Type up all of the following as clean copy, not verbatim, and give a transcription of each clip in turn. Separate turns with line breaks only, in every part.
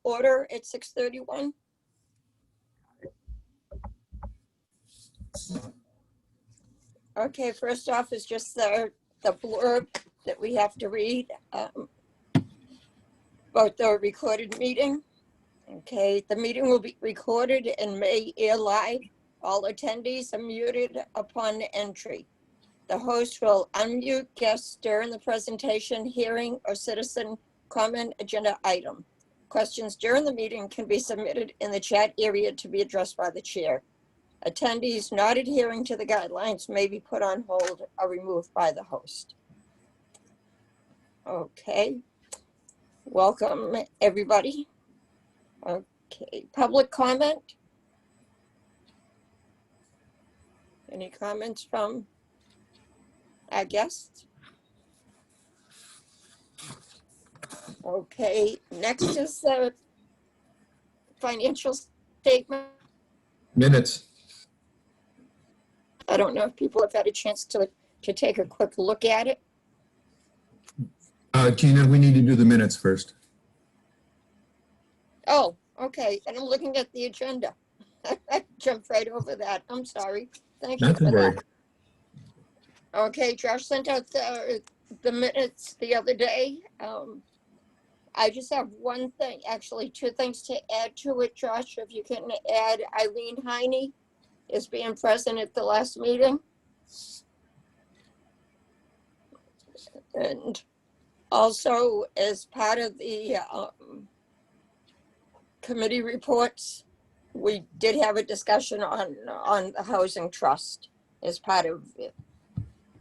order at 6:31. Okay, first off is just the blurb that we have to read about the recorded meeting. Okay, the meeting will be recorded and may air live. All attendees are muted upon entry. The host will unmute guests during the presentation, hearing, or citizen comment agenda item. Questions during the meeting can be submitted in the chat area to be addressed by the chair. Attendees not adhering to the guidelines may be put on hold or removed by the host. Okay, welcome everybody. Okay, public comment? Any comments from our guests? Okay, next is the financial statement.
Minutes.
I don't know if people have had a chance to take a quick look at it.
Gina, we need to do the minutes first.
Oh, okay, and I'm looking at the agenda. I jumped right over that. I'm sorry. Thank you
Not to
for
worry.
that. Okay, Josh sent out the minutes the other day. I just have one thing, actually two things to add to it, Josh. If you can add Eileen Heine as being present at the last meeting. And also as part of the committee reports, we did have a discussion on the housing trust as part of it.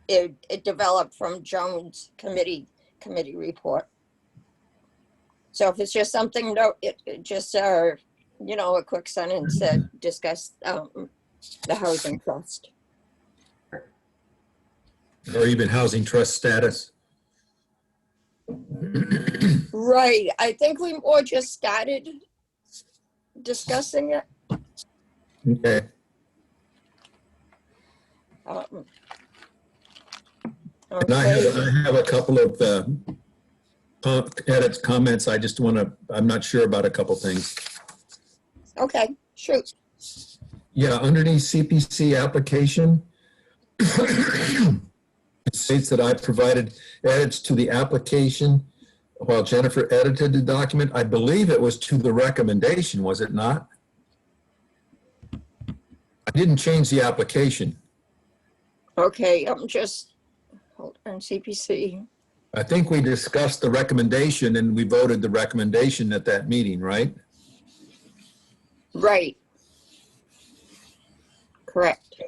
It developed from Jones committee report. So if it's just something, no, it just you know, a quick sentence that discussed the housing trust.
Or even housing trust status.
Right. I think we more just started discussing it.
Okay. And I have a couple of edits, comments. I just want to, I'm not sure about a couple things.
Okay, shoot.
Yeah, underneath CPC application, it states that I provided edits to the application while Jennifer edited the document. I believe it was to the recommendation, was it not? I didn't change the application.
Okay, I'm just, hold on, CPC.
I think we discussed the recommendation and we voted the recommendation at that meeting, right?
Right. Correct.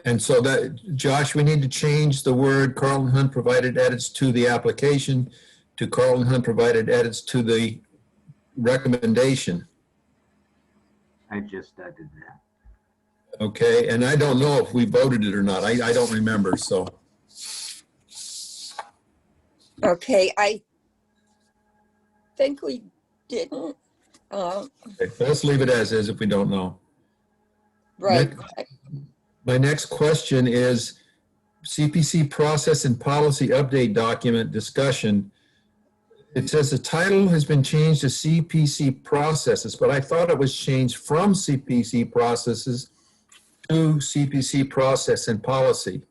And so that, Josh, we need to change the word Carlton Hunt provided edits to the application to Carlton Hunt provided edits to the recommendation.
I just did that.
Okay, and I don't know if we voted it or not. I don't remember, so.
Okay, I think we didn't.
Okay, let's leave it as is if we don't know.
Right.
My next question is CPC process and policy update document discussion. It says the title has been changed to CPC processes, but I thought it was changed from CPC processes to CPC process and policy.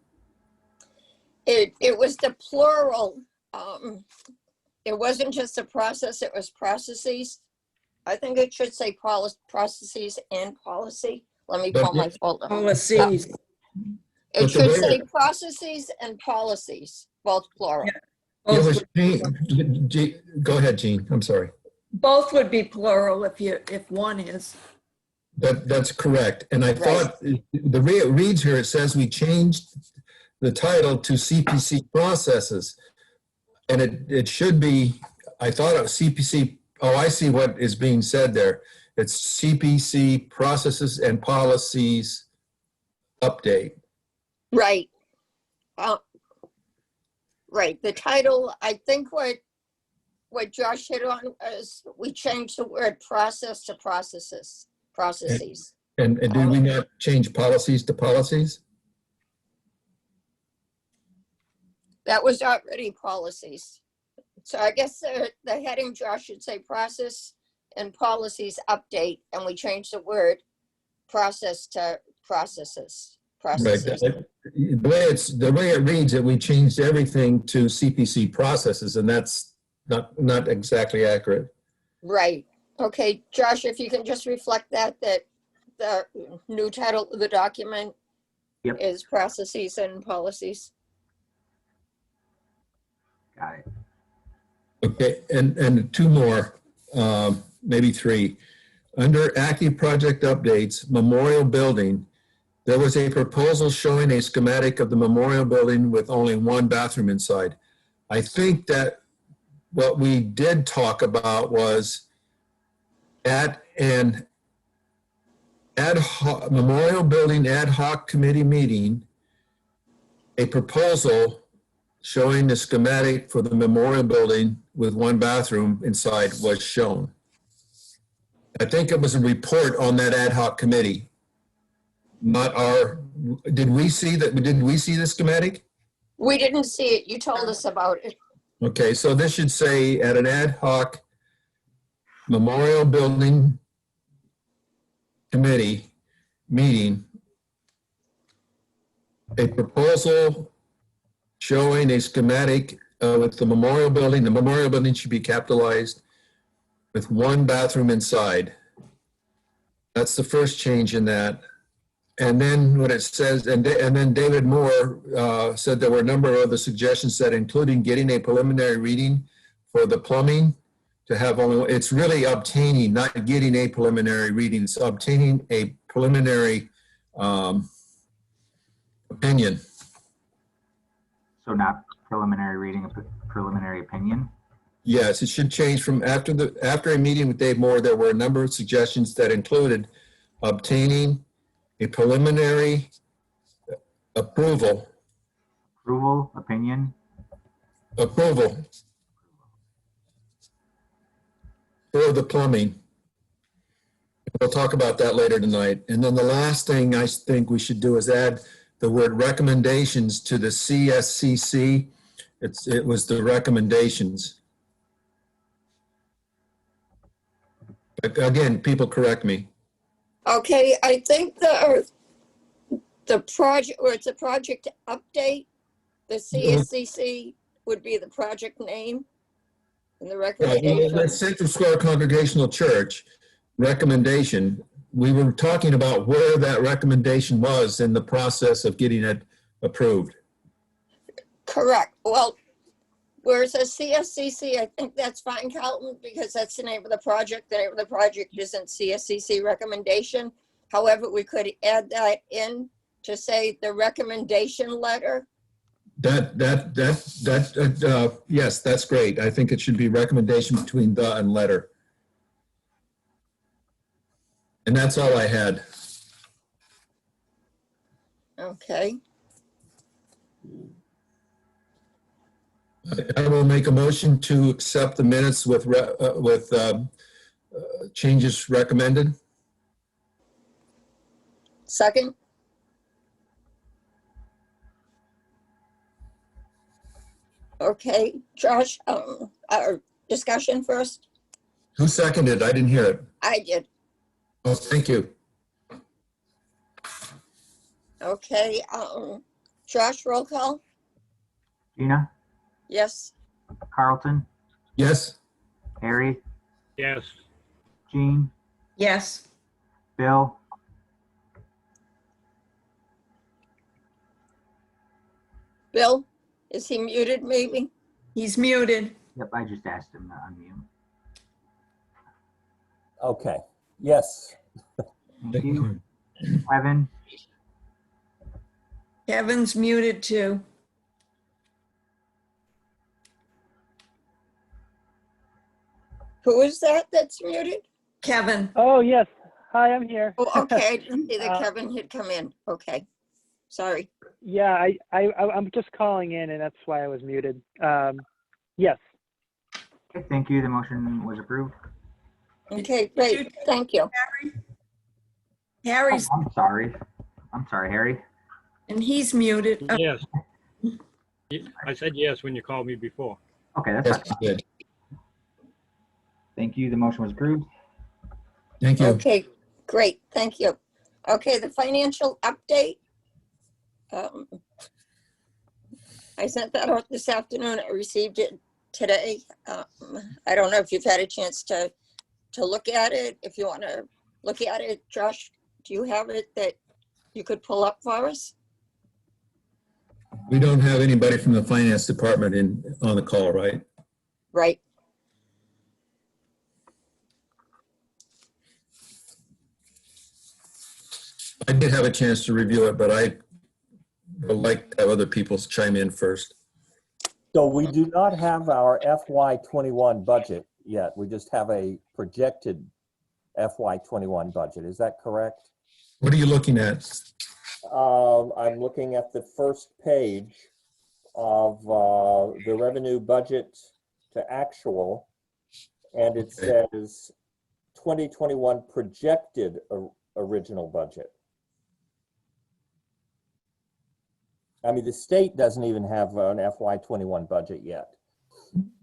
It was the plural. It wasn't just a process, it was processes. I think it should say processes and policy. Let me pull my folder.
Policies.
It should say processes and policies, both plural.
It was, go ahead, Jean. I'm sorry.
Both would be plural if one is.
That's correct. And I thought the way it reads here, it says we changed the title to CPC processes. And it should be, I thought it was CPC. Oh, I see what is being said there. It's CPC processes and policies update.
Right. Right. The title, I think what Josh hit on is we changed the word process to processes.
And did we not change policies to policies?
That was already policies. So I guess the heading, Josh, should say process and policies update, and we changed the word process to processes.
Right.
Processes.
The way it reads, that we changed everything to CPC processes, and that's not exactly accurate.
Right. Okay, Josh, if you can just reflect that the new title of the document
Yep.
is processes and policies.
Got it.
Okay, and two more, maybe three. Under active project updates, memorial building, there was a proposal showing a schematic of the memorial building with only one bathroom inside. I think that what we did talk about was at an ad hoc, memorial building ad hoc committee meeting, a proposal showing the schematic for the memorial building with one bathroom inside was shown. I think it was a report on that ad hoc committee. Not our, did we see the schematic?
We didn't see it. You told us about it.
Okay, so this should say at an ad hoc memorial building committee meeting, a proposal showing a schematic with the memorial building. The memorial building should be capitalized with one bathroom inside. That's the first change in that. And then what it says, and then David Moore said there were a number of other suggestions that including getting a preliminary reading for the plumbing to have only, it's really obtaining, not getting a preliminary reading, it's obtaining a preliminary opinion.
So not preliminary reading, a preliminary opinion.
Yes, it should change from after a meeting with Dave Moore, there were a number of suggestions that included obtaining a preliminary approval
Opinion.
For the plumbing. We'll talk about that later tonight. And then the last thing I think we should do is add the word recommendations to the CSCC. It was the recommendations. But again, people correct me.
Okay, I think the project, or it's a project update. The CSCC would be the project name and the
The
recommendation.
Central Square Congregational Church recommendation, we were talking about where that recommendation was in the process of getting it approved.
Correct. Well, where it says CSCC, I think that's fine, Carlton, because that's the name of the project. The name of the project isn't CSCC recommendation. However, we could add that in to say the recommendation letter.
Yes, that's great. I think it should be recommendation between the and letter. And that's all I had.
Okay.
I will make a motion to accept the minutes with changes recommended.
Second? Okay, Josh, our discussion first.
Who seconded? I didn't hear it.
I did.
Oh, thank you.
Okay, Josh, roll call?
Gina,
Yes.
Carlton,
Yes?
Harry,
Yes,
Jean,
Yes,
Bill,
Bill, is he muted maybe?
he's muted.
yep, I just asked him to unmute.
Okay, yes.
Thank you. Kevin,
Kevin's muted too.
Who is that that's muted?
Kevin,
Oh, yes. Hi, I'm here.
Oh, okay, I didn't see that
Uh,
Kevin had come in. Okay, sorry.
Yeah, I'm just calling in, and that's why I was muted. Yes.
okay, thank you. The motion was approved.
Okay, great, thank you.
Oh,
Harry's,
I'm sorry. Harry.
and he's muted.
yes. I said yes when you called me before.
Okay, that's
Yes,
fine.
we did.
Thank you. The motion was approved.
Thank you.
Okay, great, thank you. Okay, the financial update. I sent that out this afternoon. I received it today. I don't know if you've had a chance to look at it. If you want to look at it, Josh, do you have it that you could pull up for us?
We don't have anybody from the finance department on the call, right?
Right.
I did have a chance to review it, but I would like to have other people chime in first.
So we do not have our FY21 budget yet. We just have a projected FY21 budget. Is that correct?
What are you looking at?
I'm looking at the first page of the revenue budget to actual, and it says 2021 projected original budget. I mean, the state doesn't even have an FY21 budget yet.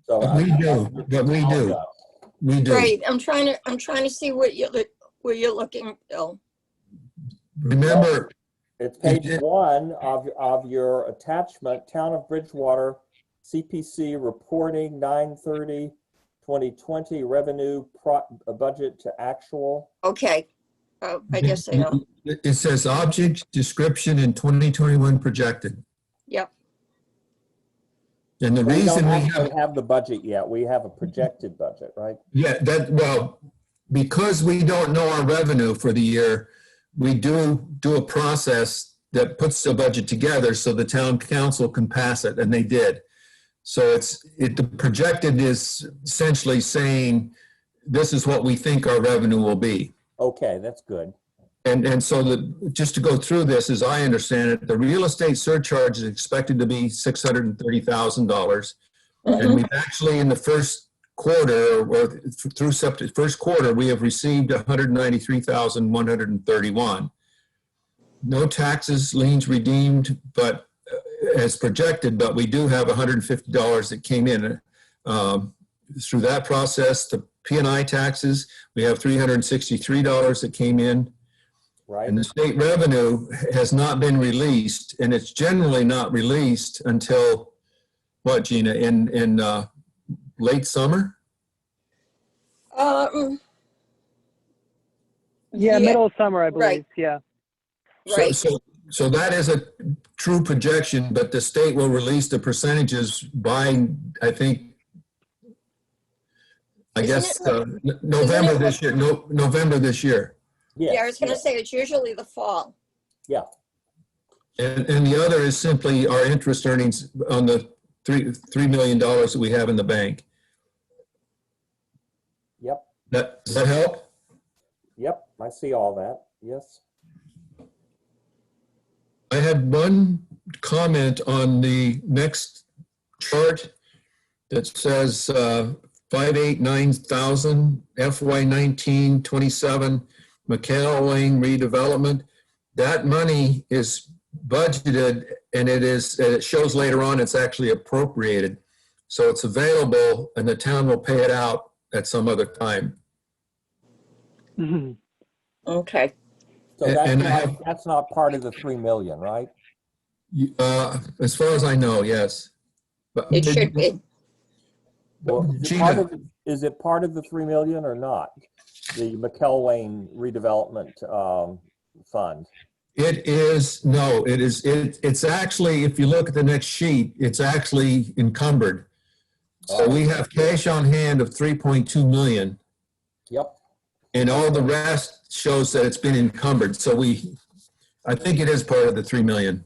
So
We do, but we do. We do.
Right, I'm trying to see what where you're looking, Bill.
Remember,
It's page 1 of your attachment, Town of Bridgewater CPC reporting 9/30/2020 revenue budget to actual.
Okay, I guess I know.
it says object description in 2021 projected.
Yep,
And the
We
reason
don't
we
actually
have,
have the budget yet. We have a projected budget, right?
well, because we don't know our revenue for the year, we do a process that puts the budget together so the town council can pass it, and they did. So the projected is essentially saying, this is what we think our revenue will be.
Okay, that's good.
And so just to go through this, as I understand it, the real estate surcharge is expected to be $630,000. And we've actually, in the first quarter, or through first quarter, we have received $193,131. No taxes, liens redeemed, but as projected, but we do have $150 that came in through that process. The P&I taxes, we have $363 that came in.
Right.
And the state revenue has not been released, and it's generally not released until, what, Gina, in late summer?
Yeah, middle of summer, I believe.
Right.
Yeah.
right.
So that is a true projection, but the state will release the percentages by, I think, guess, November this year. November this year.
Yeah, I was gonna say, it's usually the fall.
Yeah.
And the other is simply our interest earnings on the $3 million that we have in the bank.
Yep.
Does that help?
Yep. I see all that. Yes.
I had one comment on the next chart that says 589,000 FY19-27 McHale Lane redevelopment. That money is budgeted, and it shows later on it's actually appropriated. So it's available, and the town will pay it out at some other time.
Mhm.
Okay,
So
And
that's not part of the 3 million, right?
As far as I know, yes. But
it should be.
Well,
Gina,
is it part of the 3 million or not? The McKell Lane redevelopment fund.
it is, no, it is, it's actually, if you look at the next sheet, it's actually encumbered. So we have cash on hand of 3.2 million,
Yep.
and all the rest shows that it's been encumbered. So I think it is part of the 3 million.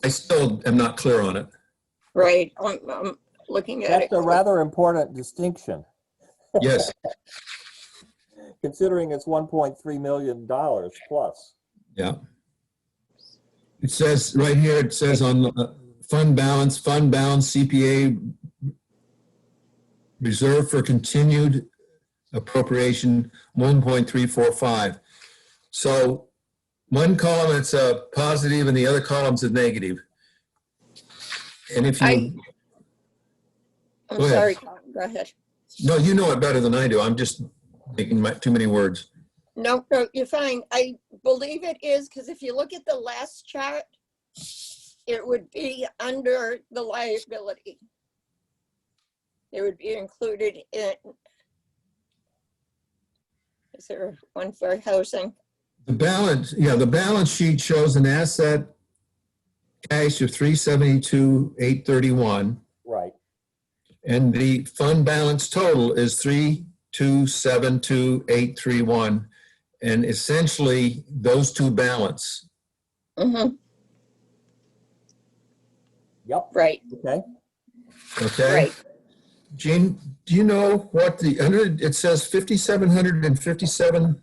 I still am not clear on it.
Right, I'm looking at it.
That's a rather important distinction,
Yes,
considering it's $1.3 million plus.
yeah. It says, right here, it says on fund balance CPA reserve for continued appropriation 1.345. So one column it's a positive and the other column's a negative. And if you,
I'm
Go ahead.
sorry, Colin, go ahead.
no, you know it better than I do. I'm just making too many words.
No, you're fine. I believe it is, because if you look at the last chart, it would be under the liability. It would be included in. Is there one for housing?
The balance, yeah, the balance sheet shows an asset cash of 372,831,
Right.
and the fund balance total is 3272831, and essentially those two balance.
Mm-hmm,
Yep.
right,
Okay.
Okay.
right.
Gene, do you know what the under it says 5,700 and 3,000?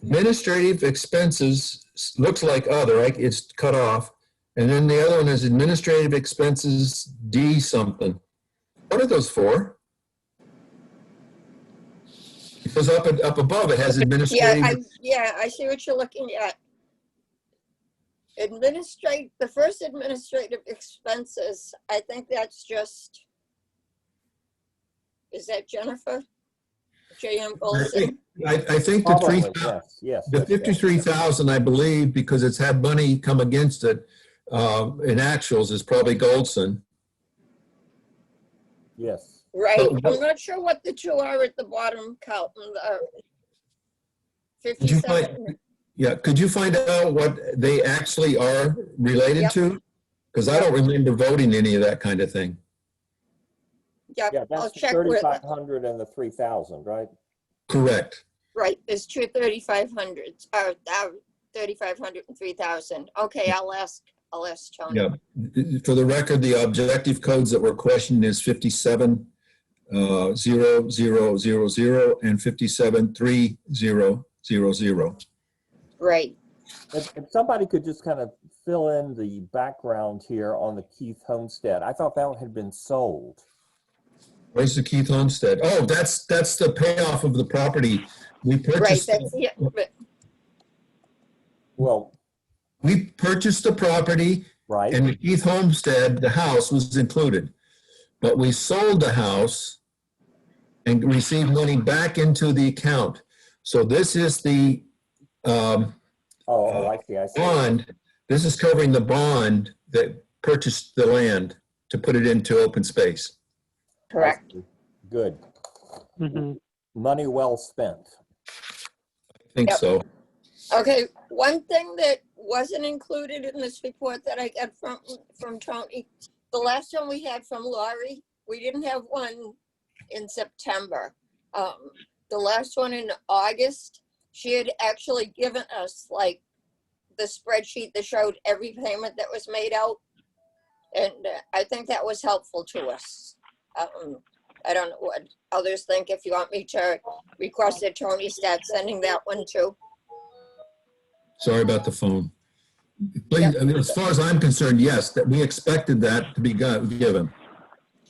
Administrative expenses looks like other, right? It's cut off. And then the other one is administrative expenses D something. What are those for? Because up above it has administrative.
Yeah, I see what you're looking at. The first administrative expenses, I think that's just, is that Jennifer? J.M. Golson?
I think the
Probably,
3,000.
yes.
The 53,000, I believe, because it's had money come against it in actuals, is probably Goldson.
Yes.
Right,
But
I'm not sure what the two are at the bottom, Carlton.
Did you
57.
Yeah, could you find out what they actually are related
Yep.
to? Because I don't remember voting any of that kind of thing.
Yeah,
Yep, I'll
that's the
check with,
3,500 and the 3,000, right?
Correct.
right, there's two 3,500s, 3,500 and 3,000. Okay, I'll ask Tony.
Yeah. For the record, the objective codes that were questioned is 570000 and 573000.
Right,
If somebody could just kind of fill in the background here on the Keith Homestead. I thought that had been sold.
Where's the Keith Homestead? Oh, that's the payoff of the property. We
right,
purchased.
that's, yeah, but,
Well,
We purchased the property,
right,
and the Keith Homestead, the house was included. But we sold the house and received money back into the account. So this is the
I see.
bond. This is covering the bond that purchased the land to put it into open space.
correct.
Good.
Mhm.
Money well spent.
I think
Yep.
so.
Okay, one thing that wasn't included in this report that I got from Tony, the last one we had from Laurie, we didn't have one in September. The last one in August, she had actually given us like the spreadsheet that showed every payment that was made out. And I think that was helpful to us. I don't know what others think. If you want me to request that Tony start sending that one too.
Sorry about the phone. Please, I mean, as far as I'm concerned, yes, that we expected that to be given.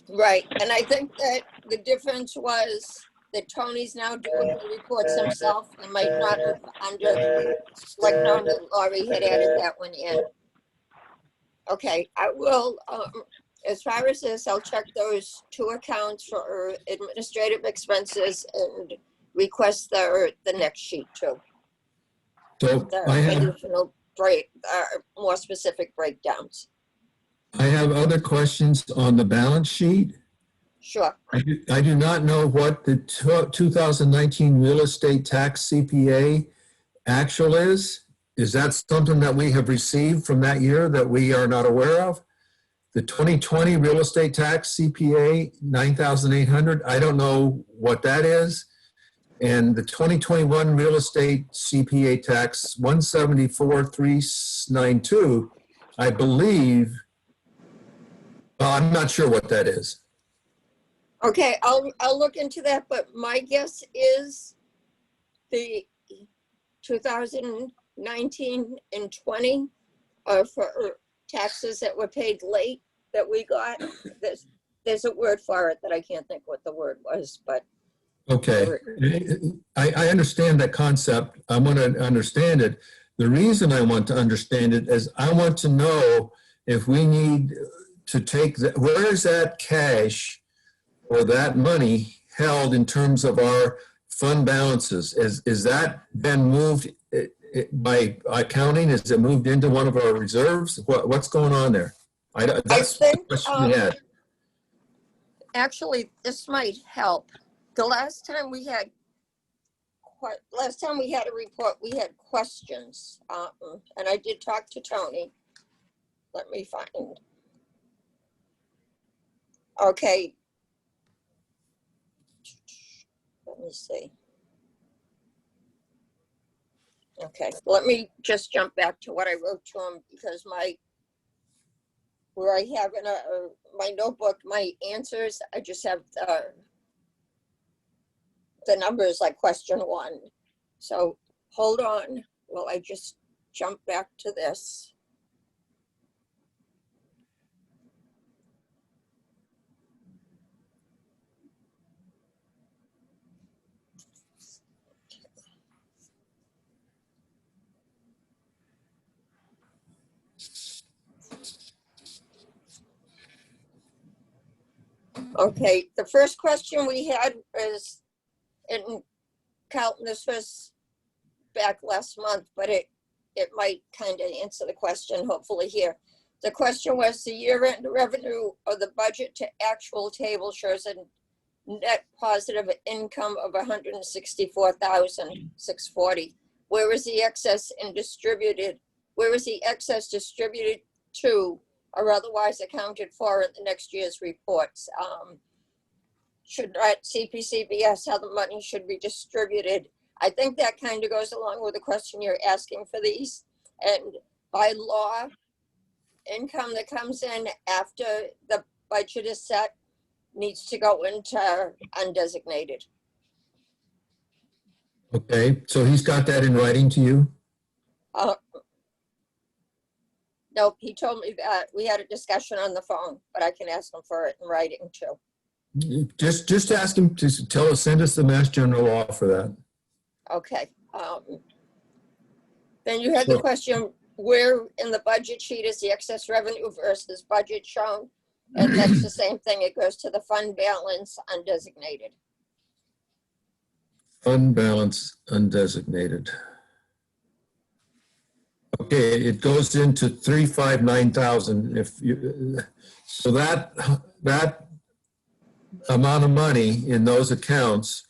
Right, and I think that the difference was that Tony's now doing the reports himself and might not have under, like, no, Laurie had added that one in. Okay, I will, as far as this, I'll check those two accounts for administrative expenses and request the next sheet too.
So
The
I have
additional more specific breakdowns.
other questions on the balance sheet.
Sure.
I do not know what the 2019 real estate tax CPA actual is. Is that something that we have received from that year that we are not aware of? The 2020 real estate tax CPA, 9,800, I don't know what that is. And the 2021 real estate CPA tax, 174,392, I believe, I'm not sure what that is.
Okay, I'll look into that, but my guess is the 2019 and 20 for taxes that were paid late that we got. There's a word for it that I can't think what the word was, but
Okay, I understand that concept. I want to understand it. The reason I want to understand it is I want to know if we need to take, where is that cash or that money held in terms of our fund balances? Is that been moved by accounting? Is it moved into one of our reserves? What's going on there? That's the
think,
question we had.
Actually, this might help. The last time we had a report, we had questions, and I did talk to Tony. Let me find. Okay. Let me see. Okay, let me just jump back to what I wrote to him, because where I have in my notebook, my answers, I just have the numbers like question 1. So hold on while I just jump back to this. Okay, the first question we had is, in Carlton, this was back last month, but it might kind of answer the question, hopefully here. The question was, the year-end revenue of the budget to actual table shows a net positive income of 164,640. Where is the excess distributed to, or otherwise accounted for in the next year's reports? Should not CPCBS how the money should be distributed? I think that kind of goes along with the question you're asking for these. And by law, income that comes in after the budget is set needs to go into undesignated.
Okay, so he's got that in writing to you?
Nope, he told me that we had a discussion on the phone, but I can ask him for it in writing too.
Just ask him to send us the Mass General Law for that.
Okay. Then you had the
Sure.
question, where in the budget sheet is the excess revenue versus budget shown? And that's the same thing. It goes to the fund balance undesignated.
Fund balance undesignated. Okay, it goes into 359,000. If you, so that amount of money in those accounts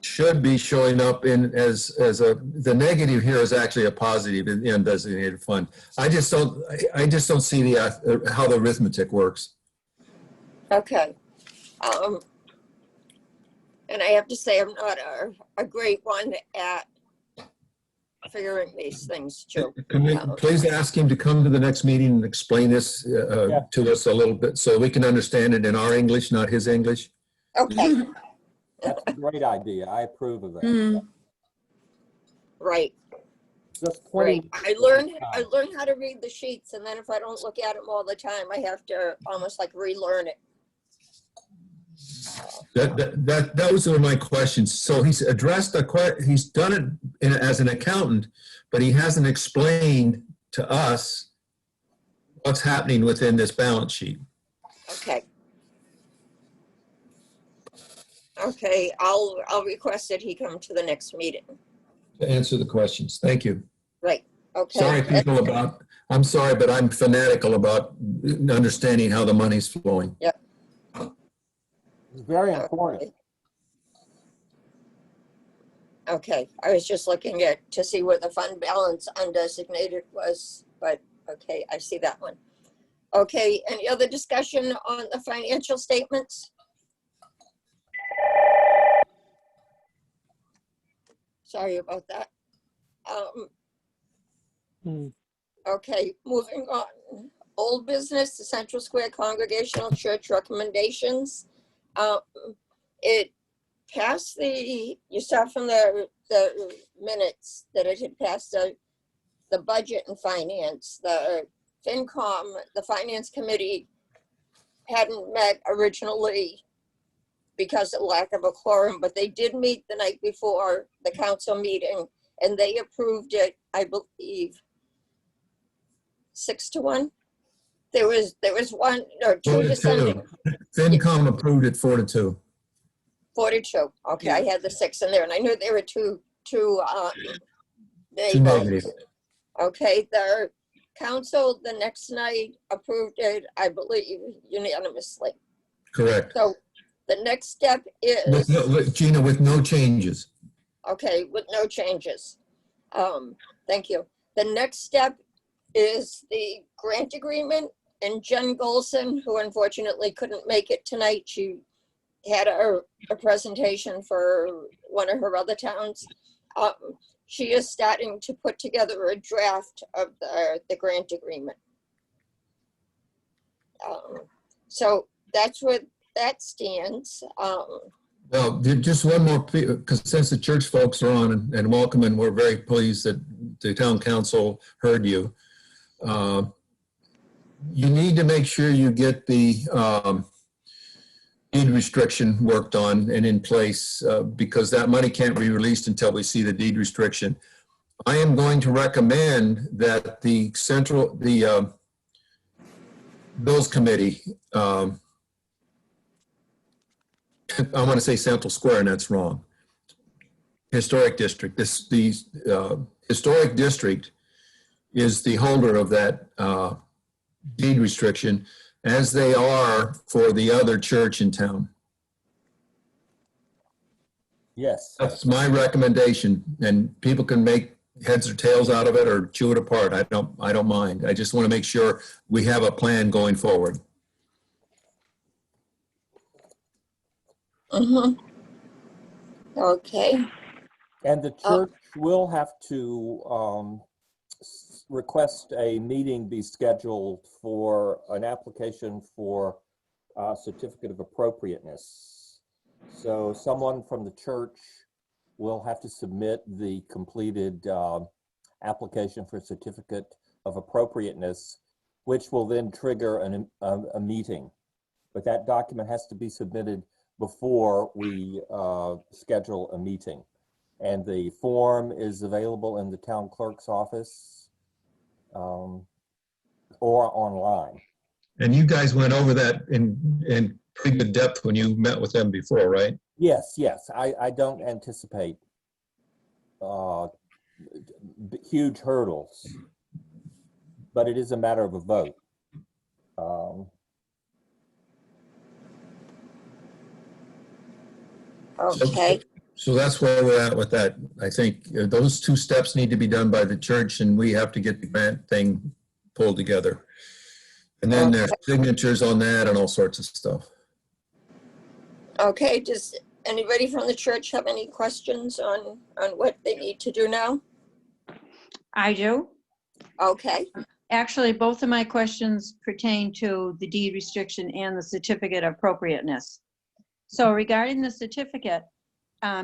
should be showing up in as the negative here is actually a positive in the undesignated fund. I just don't see the how the arithmetic works.
Okay. And I have to say, I'm not a great one at figuring these things too.
Can we please ask him to come to the next meeting and explain this to us a little bit so we can understand it in our English, not his English?
Okay,
That's a great idea. I approve of that.
Mm,
right,
Just
right.
20
I learned how to read the sheets, and then if I don't look at them all the time, I have to almost like relearn it.
Those are my questions. So he's addressed he's done it as an accountant, but he hasn't explained to us what's happening within this balance sheet.
Okay. Okay, I'll request that he come to the next meeting.
To answer the questions. Thank you.
Right, okay.
Sorry, people, I'm sorry, but I'm fanatical about understanding how the money's flowing.
It's very important.
Okay, I was just looking to see where the fund balance undesignated was, but okay, I see that one. Okay, any other discussion on the financial statements? Sorry about that. Okay, moving on. Old business, the Central Square Congregational Church recommendations. It passed you saw from the minutes that it had passed the budget and finance. The FinCom, the finance committee hadn't met originally because of lack of a quorum, but they did meet the night before the council meeting and they approved it, I believe, 6-1. There was one or two dissenting.
FinCom approved it 4-2.
4-2. Okay, I had the 6 in there, and I knew there were two
Too
they
negative.
votes. Okay, the council the next night approved it, I believe, unanimously.
Correct.
So the next step is,
Gina, with no changes.
okay, with no changes. Thank you. The next step is the grant agreement, and Jen Golson, who unfortunately couldn't make it tonight, she had a presentation for one of her other towns. She is starting to put together a draft of the grant agreement. So that's where that stands.
Well, just one more, because since the church folks are on and welcome, and we're very pleased that the town council heard you. You need to make sure you get the deed restriction worked on and in place, because that money can't be released until we see the deed restriction. I am going to recommend that the Bills Committee, I want to say Central Square, and that's wrong. Historic District. The Historic District is the holder of that deed restriction, as they are for the other church in town.
Yes.
That's my recommendation, and people can make heads or tails out of it or chew it apart. I don't mind. I just want to make sure we have a plan going forward.
Okay.
And the church will have to request a meeting be scheduled for an application for a certificate of appropriateness. So someone from the church will have to submit the completed application for a certificate of appropriateness, which will then trigger a meeting. But that document has to be submitted before we schedule a meeting. And the form is available in the town clerk's office or online.
And you guys went over that in pretty good depth when you met with them before, right?
Yes, yes. I don't anticipate huge hurdles, but it is a matter of a vote.
Okay.
So that's where we're at with that. I think those 2 steps need to be done by the church, and we have to get the grant thing pulled together. And then there's signatures on that and all sorts of stuff.
Okay. Does anybody from the church have any questions on what they need to do now?
I do.
Okay.
Actually, both of my questions pertain to the deed restriction and the certificate of appropriateness. So regarding the certificate,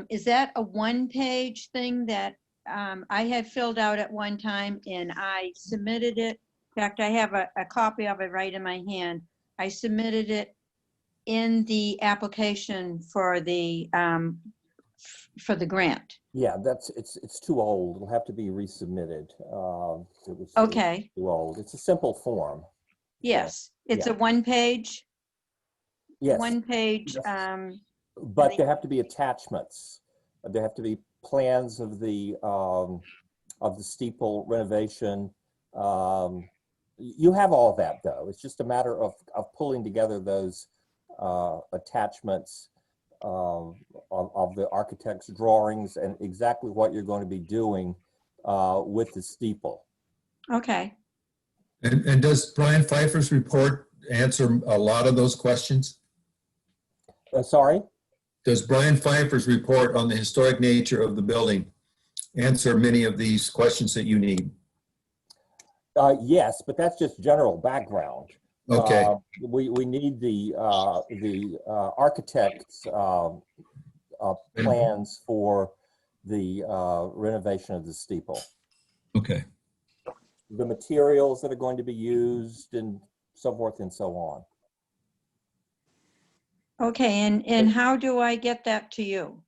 is that a one-page thing that I had filled out at one time and I submitted it? In fact, I have a copy of it right in my hand. I submitted it in the application for the grant.
Yeah, it's too old. It'll have to be resubmitted. It was
Okay.
too old. It's a simple form.
Yes, it's
Yeah.
a one-page.
Yes.
One-page.
Yes. But there have to be attachments. There have to be plans of the steeple renovation. You have all that, though. It's just a matter of pulling together those attachments of the architect's drawings and exactly what you're going to be doing with the steeple.
Okay.
And does Brian Pfeiffer's report answer a lot of those questions?
Sorry?
Does Brian Pfeiffer's report on the historic nature of the building answer many of these questions that you need?
Yes, but that's just general background.
Okay.
We need the architect's plans for the renovation of the steeple.
Okay.
The materials that are going to be used and so forth and so on.
Okay, and how do I get that to you?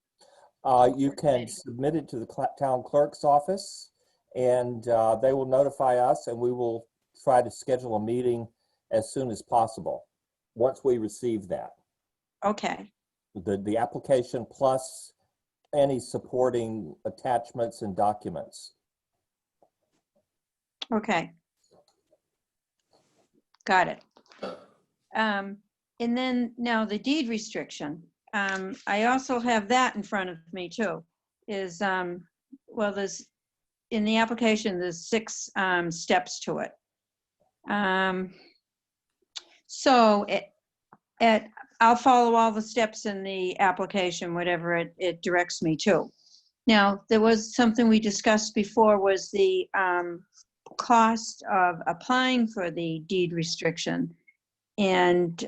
You can submit it to the town clerk's office, and they will notify us, and we will try to schedule a meeting as soon as possible once we receive that.
Okay.
the application plus any supporting attachments and documents.
Okay. Got it. And then now the deed restriction. I also have that in front of me too. Is, well, there's, in the application, there's 6 steps to it. So I'll follow all the steps in the application, whatever it directs me to. Now, there was something we discussed before, was the cost of applying for the deed restriction. And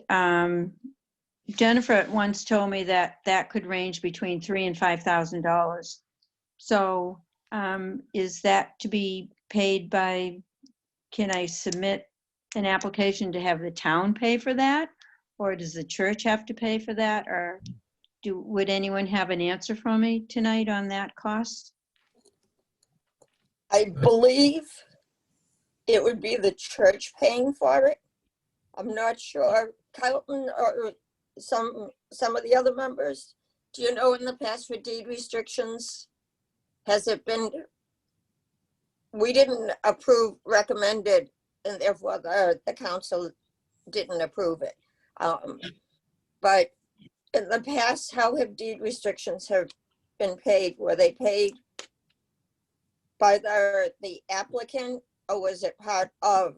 Jennifer once told me that that could range between $3,000 and $5,000. So is that to be paid by, can I submit an application to have the town pay for that? Or does the church have to pay for that? Or would anyone have an answer for me tonight on that cost?
I believe it would be the church paying for it. I'm not sure, Carlton or some of the other members. Do you know in the past for deed restrictions, has it been, we didn't approve, recommended, and therefore the council didn't approve it. But in the past, how have deed restrictions have been paid? Were they paid by the applicant, or was it part of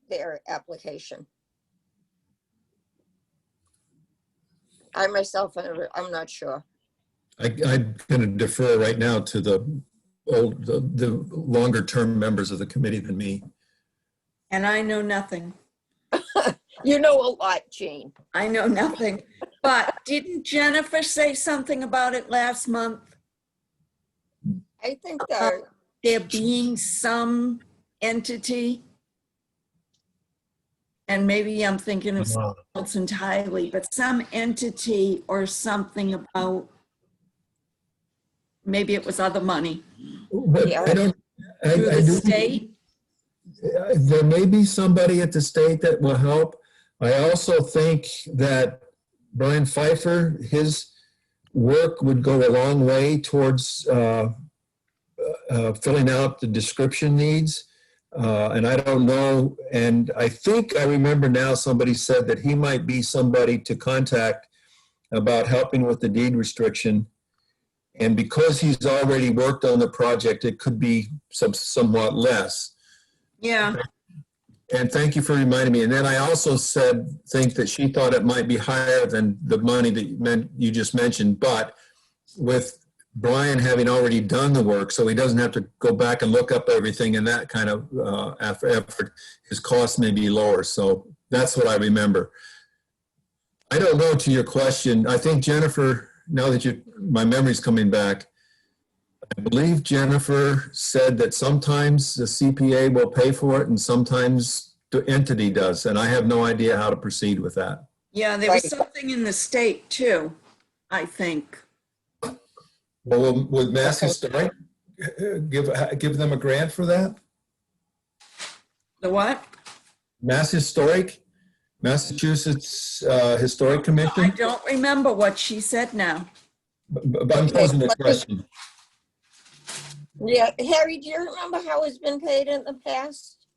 their application? I myself, I'm not sure.
I'm going to defer right now to the longer term members of the committee than me.
And I know nothing.
You know a lot, Jean.
I know nothing. But didn't Jennifer say something about it last month?
I think
There being some entity, and maybe I'm thinking of something else entirely, but some entity or something about, maybe it was other money.
But
Yeah.
through
Through the state?
There may be somebody at the state that will help. I also think that Brian Pfeiffer, his work would go a long way towards filling out the description needs. And I don't know, and I think I remember now somebody said that he might be somebody to contact about helping with the deed restriction. And because he's already worked on the project, it could be somewhat less.
Yeah.
And thank you for reminding me. And then I also think that she thought it might be higher than the money that you just mentioned, but with Brian having already done the work, so he doesn't have to go back and look up everything and that kind of effort, his costs may be lower. So that's what I remember. I don't know, to your question, I think Jennifer, now that my memory's coming back, I believe Jennifer said that sometimes the CPA will pay for it and sometimes the entity does. And I have no idea how to proceed with that.
Yeah, there was something in the state too, I think.
Well, would Mass Historic give them a grant for that?
The what?
Mass Historic, Massachusetts Historic
I
Commission?
don't remember what she said now.
But I'm posing the question.
yeah, Harry, do you remember how it's been paid in the past?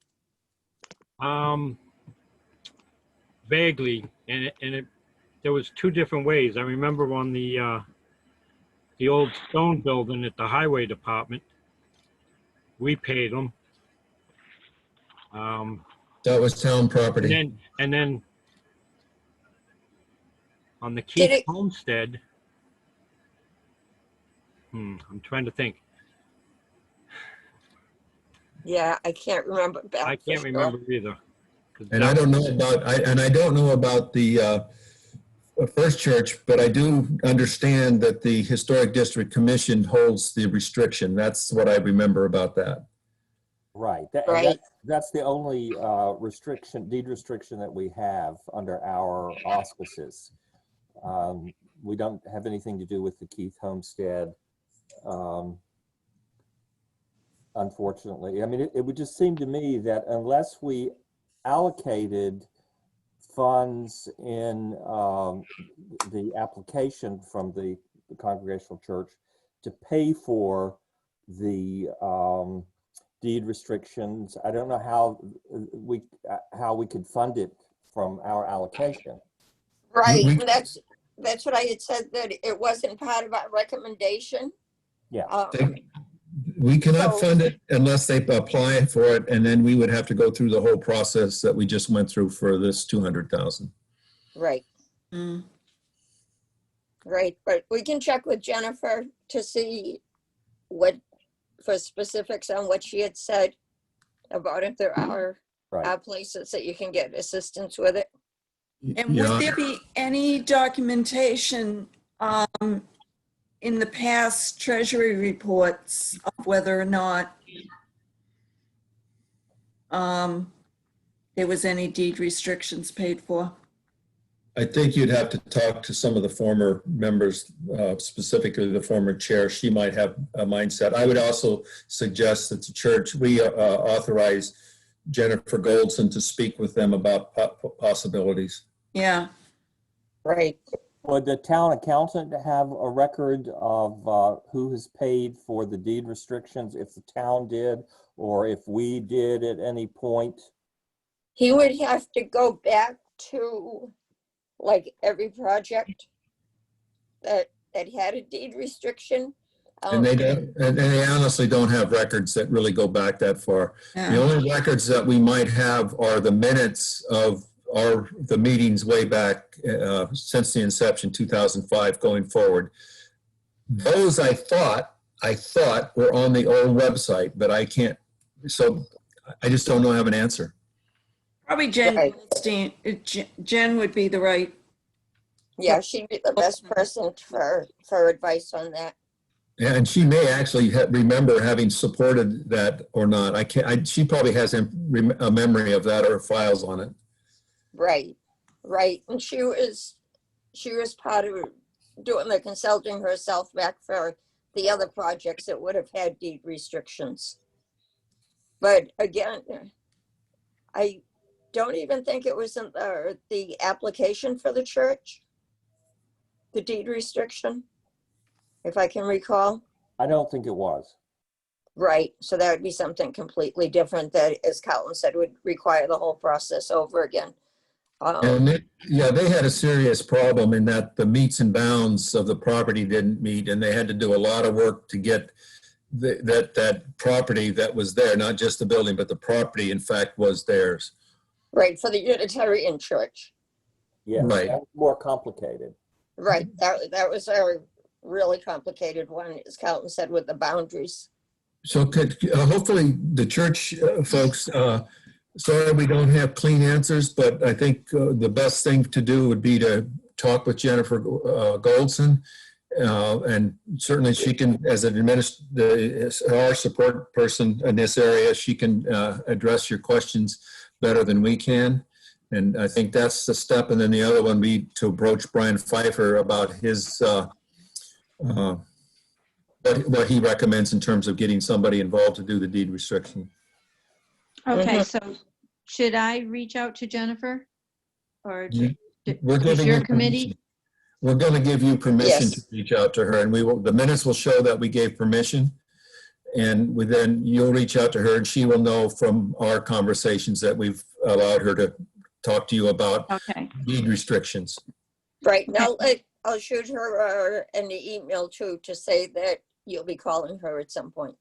Vaguely, there was 2 different ways. I remember on the old stone building at the highway department, we paid them.
That was town property.
And then on the
Did
Keith
it-
Homestead, I'm trying to think.
Yeah, I can't remember. back
I
for
can't
sure.
remember either. 'Cause
And I don't know about the First Church, but I do understand that the Historic District Commission holds the restriction. That's what I remember about that.
Right.
Right.
That's the only deed restriction that we have under our auspices. We don't have anything to do with the Keith Homestead. Unfortunately, I mean, it would just seem to me that unless we allocated funds in the application from the Congregational Church to pay for the deed restrictions. I don't know how we could fund it from our allocation.
Right,
We-
and that's what I had said, that it wasn't part of our recommendation.
Yeah.
We cannot
So-
fund it unless they apply for it, and then we would have to go through the whole process that we just went through for this 200,000.
Right,
Mm.
right, but we can check with Jennifer to see for specifics on what she had said about if there are
Right.
places that you can get assistance with it.
And
Yeah.
would there be any documentation in the past treasury reports of whether or not there was any deed restrictions paid for?
I think you'd have to talk to some of the former members, specifically the former chair. She might have a mindset. I would also suggest that the church, we authorize Jennifer Goldson to speak with them about possibilities.
Yeah.
Right,
Would the town accountant have a record of who has paid for the deed restrictions, if the town did, or if we did at any point?
he would have to go back to like every project that had a deed restriction.
And they don't, and they honestly don't have records that really go back that far. The
Yeah.
only records that we might have are the minutes of the meetings way back since the inception, 2005 going forward. Those I thought were on the old website, but I can't, so I just don't know, have an answer.
Probably Jen
Right.
Goldstein. Jen would be the right.
Yeah, she'd be the best person for advice on that.
And she may actually remember having supported that or not. She probably has a memory of that or files on it.
Right, right. And she was part of doing the consulting herself back for the other projects that would have had deed restrictions. But again, I don't even think it was in the application for the church, the deed restriction, if I can recall.
I don't think it was.
Right, so that would be something completely different that, as Colin said, would require the whole process over again.
And they had a serious problem in that the meets and bounds of the property didn't meet, and they had to do a lot of work to get that property that was there, not just the building, but the property, in fact, was theirs.
Right, for the Unitarian Church.
Yes,
Right.
that was more complicated.
Right, that was a really complicated one, as Colin said, with the boundaries.
So hopefully the church folks, sorry we don't have clean answers, but I think the best thing to do would be to talk with Jennifer Goldson. And certainly she can, as our support person in this area, she can address your questions better than we can. And I think that's the step. And then the other one would be to approach Brian Pfeiffer about his, what he recommends in terms of getting somebody involved to do the deed restriction.
Okay, so should I reach out to Jennifer? Or
We're
is
giving
your
you
committee?
permission. We're going to give you permission to
Yes.
reach out to her, and the minutes will show that we gave permission. And then you'll reach out to her, and she will know from our conversations that we've allowed her to talk to you about
Okay,
deed restrictions.
Right, now I'll shoot her an email too to say that you'll be calling her at some point.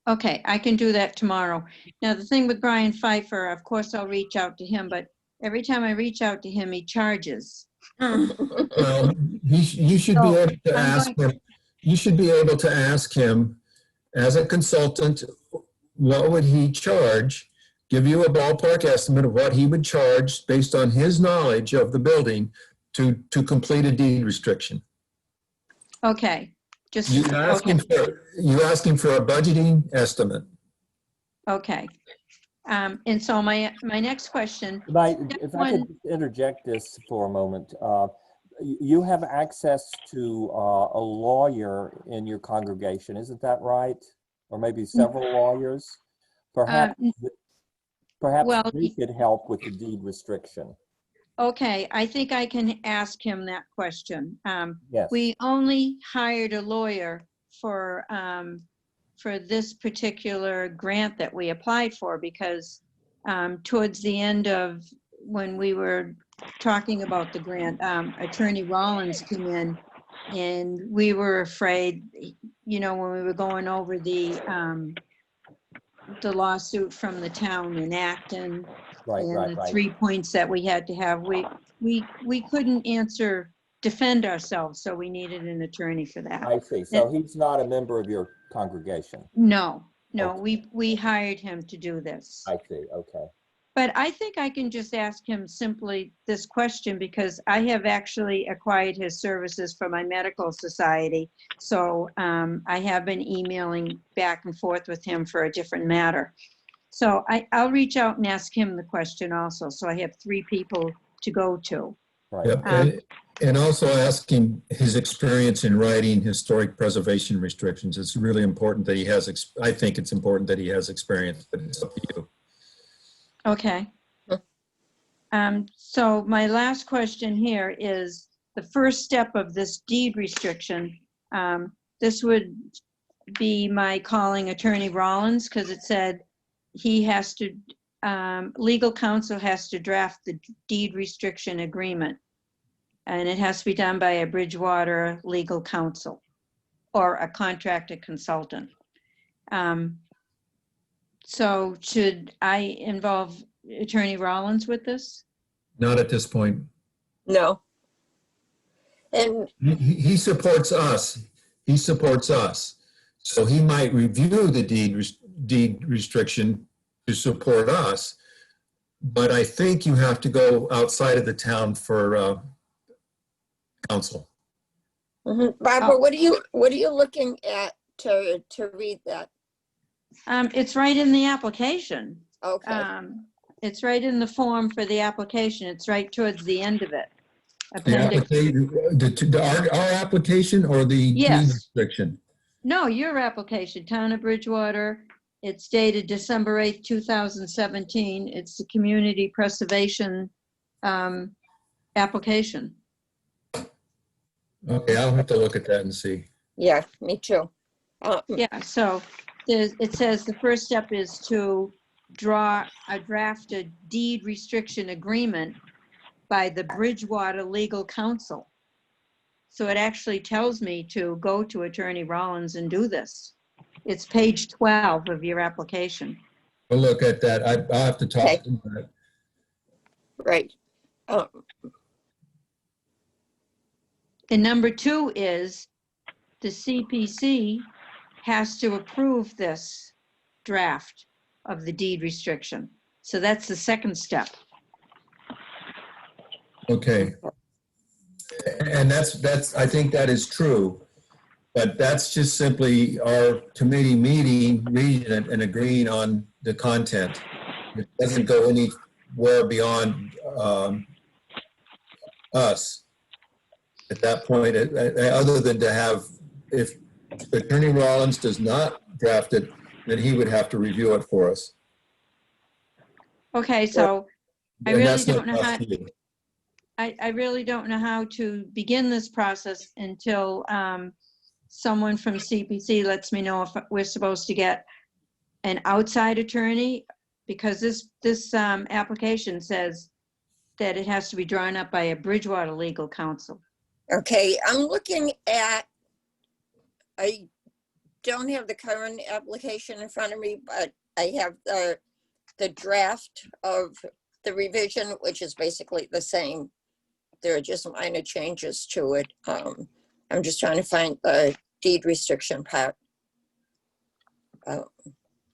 okay, I can do that tomorrow. Now, the thing with Brian Pfeiffer, of course, I'll reach out to him, but every time I reach out to him, he charges.
Well, you should be
So,
able to
I'm
ask him, you should be able to ask him, as a consultant, what would he charge? Give you a ballpark estimate of what he would charge based on his knowledge of the building to complete a deed restriction.
Okay, just,
You ask him for a budgeting estimate.
okay. And so my next question,
If I could interject this for a moment, you have access to a lawyer in your congregation, isn't that right? Or maybe several lawyers? Perhaps
well-
we could help with the deed restriction.
Okay, I think I can ask him that question.
Yes.
We only hired a lawyer for this particular grant that we applied for because towards the end of when we were talking about the grant, Attorney Rollins came in and we were afraid, you know, when we were going over the lawsuit from the town in Acton
Right,
and
right,
the
right.
3 points that we had to have, we couldn't defend ourselves, so we needed an attorney for that.
I see. So he's not a member of your congregation.
No, no,
Okay.
we hired him to do this.
I see. Okay.
But I think I can just ask him simply this question because I have actually acquired his services for my medical society. So I have been emailing back and forth with him for a different matter. So I'll reach out and ask him the question also. So I have 3 people to go to.
Right.
Yep, and also ask him his experience in writing historic preservation restrictions. It's really important that he has, I think it's important that he has experience, but it's up to you.
Okay. So my last question here is the first step of this deed restriction. This would be my calling Attorney Rollins because it said he has to, legal counsel has to draft the deed restriction agreement. And it has to be done by a Bridgewater legal counsel or a contracted consultant. So should I involve Attorney Rollins with this?
Not at this point.
No. And
He supports us. He supports us. So he might review the deed restriction to support us. But I think you have to go outside of the town for counsel.
Barbara, what are you looking at to read that?
It's right in the application.
Okay.
It's right in the form for the application. It's right towards the end of it.
The
Appendix.
application, our application or the deed
Yes.
restriction?
No, your application, Town of Bridgewater. It's dated December 8th, 2017. It's the community preservation application.
Okay, I'll have to look at that and see.
Yeah, me too.
Yeah, so it says the first step is to draft a deed restriction agreement by the Bridgewater Legal Counsel. So it actually tells me to go to Attorney Rollins and do this. It's page 12 of your application.
We'll look at that. I'll have to talk
Okay.
to him about it.
Right.
And number 2 is the CPC has to approve this draft of the deed restriction. So that's the second step.
Okay. And that's, I think that is true. But that's just simply our committee meeting, reading it and agreeing on the content. It doesn't go anywhere beyond us at that point, other than to have, if Attorney Rollins does not draft it, then he would have to review it for us.
Okay, so I
And
really
that's not
don't know how,
us either.
I really don't know how to begin this process until someone from CPC lets me know if we're supposed to get an outside attorney, because this application says that it has to be drawn up by a Bridgewater legal counsel.
Okay, I'm looking at, I don't have the current application in front of me, but I have the draft of the revision, which is basically the same. There are just minor changes to it. I'm just trying to find the deed restriction part.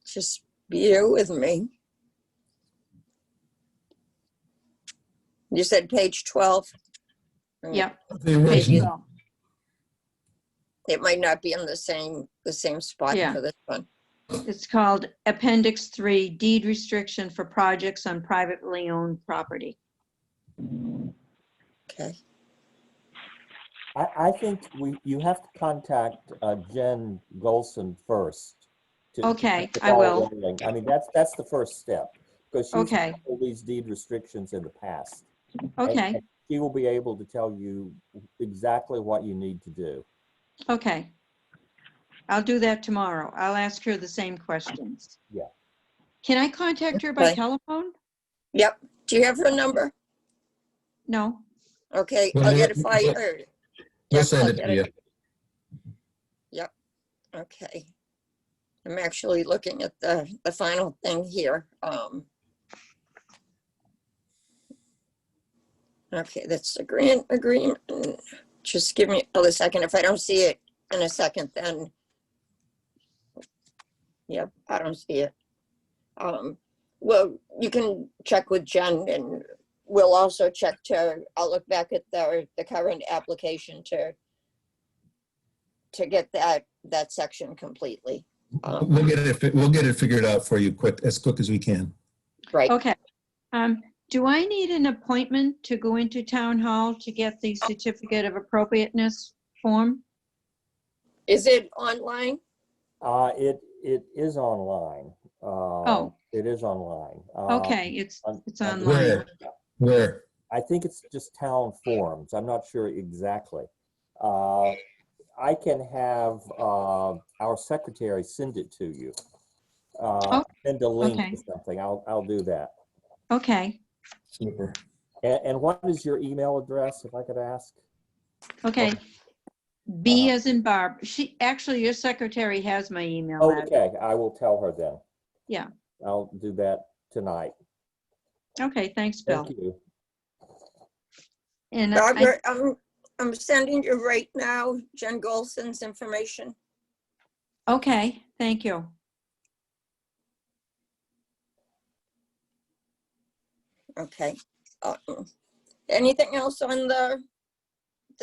Just bear with me. You said page 12?
Yep.
The
page
original.
12.
It might not be in the same spot
Yeah.
for this one.
It's called Appendix 3, Deed Restriction for Projects on Privately Owned Property.
Okay.
I think you have to contact Jen Golson first.
Okay,
get the
I
ball
will.
rolling. I mean, that's the first step, because she's
Okay.
had all these deed restrictions in the past.
Okay,
And she will be able to tell you exactly what you need to do.
okay. I'll do that tomorrow. I'll ask her the same questions.
Yeah.
Can I contact her by
Okay.
telephone?
Yep. Do you have her number?
No?
Okay,
Well,
I'll get it for
we'll-
you.
We'll
Yep,
send
I'll
it
get
to you.
Yep. Okay. I'm actually looking at the final thing here. Okay, that's the grant agreement. Just give me a second. If I don't see it in a second, then yep, I don't see it. Well, you can check with Jen, and we'll also check I'll look back at the current application to get that section completely.
We'll get it figured out for you as quick as we can.
Right.
Okay. Do I need an appointment to go into town hall to get the certificate of appropriateness form?
Is it online?
It is online.
Oh.
It is online.
Okay, it's online.
Where?
I think it's just town forms. I'm not sure exactly. I can have our secretary send it to you. Send a link
okay.
or something. I'll do that.
Okay,
Super.
And what is your email address, if I could ask?
okay. B as in Barb. Your secretary has my email address.
Okay, I will tell her then.
Yeah.
I'll do that tonight.
Okay, thanks, Bill.
Thank you.
And
Barbara, I'm sending you right now Jen Golson's information.
okay, thank you.
Okay. Anything else on the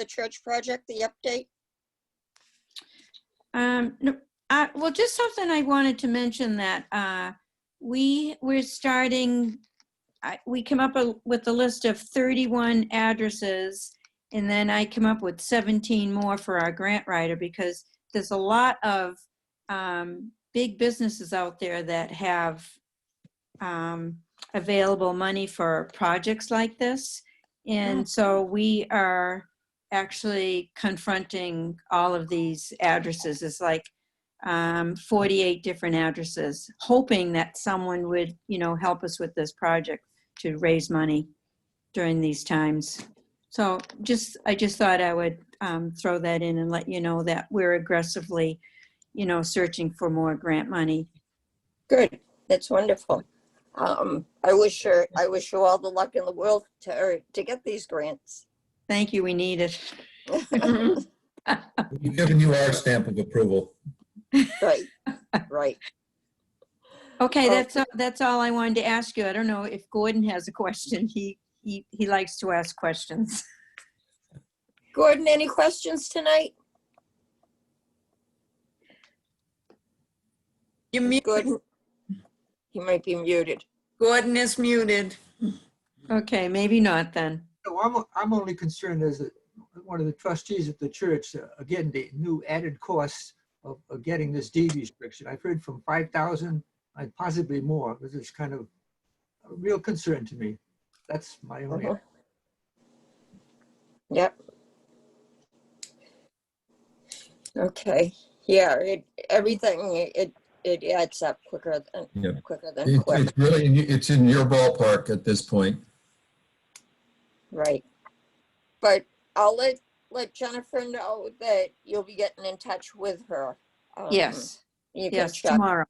church project, the update?
No, well, just something I wanted to mention that we're starting, we come up with a list of 31 addresses, and then I come up with 17 more for our grant writer, because there's a lot of big businesses out there that have available money for projects like this. And so we are actually confronting all of these addresses. It's like 48 different addresses, hoping that someone would, help us with this project to raise money during these times. So I just thought I would throw that in and let you know that we're aggressively, searching for more grant money.
Good. That's wonderful. I wish you all the luck in the world to get these grants.
Thank you. We need it.
We've given you our stamp of approval.
Right. Right.
Okay, that's all I wanted to ask you. I don't know if Gordon has a question. He likes to ask questions.
Gordon, any questions tonight?
You're muted.
Gordon? He might be muted.
Gordon is muted.
Okay, maybe not then.
No, I'm only concerned as one of the trustees at the church, again, the new added costs of getting this deed restriction. I've heard from 5,000 and possibly more. This is kind of a real concern to me. That's my only.
Yep. Okay. Yeah, everything adds up quicker than quick.
It's really, it's in your ballpark at this point.
Right. But I'll let Jennifer know that you'll be getting in touch with her.
Yes.
You can
Yes,
check.
tomorrow.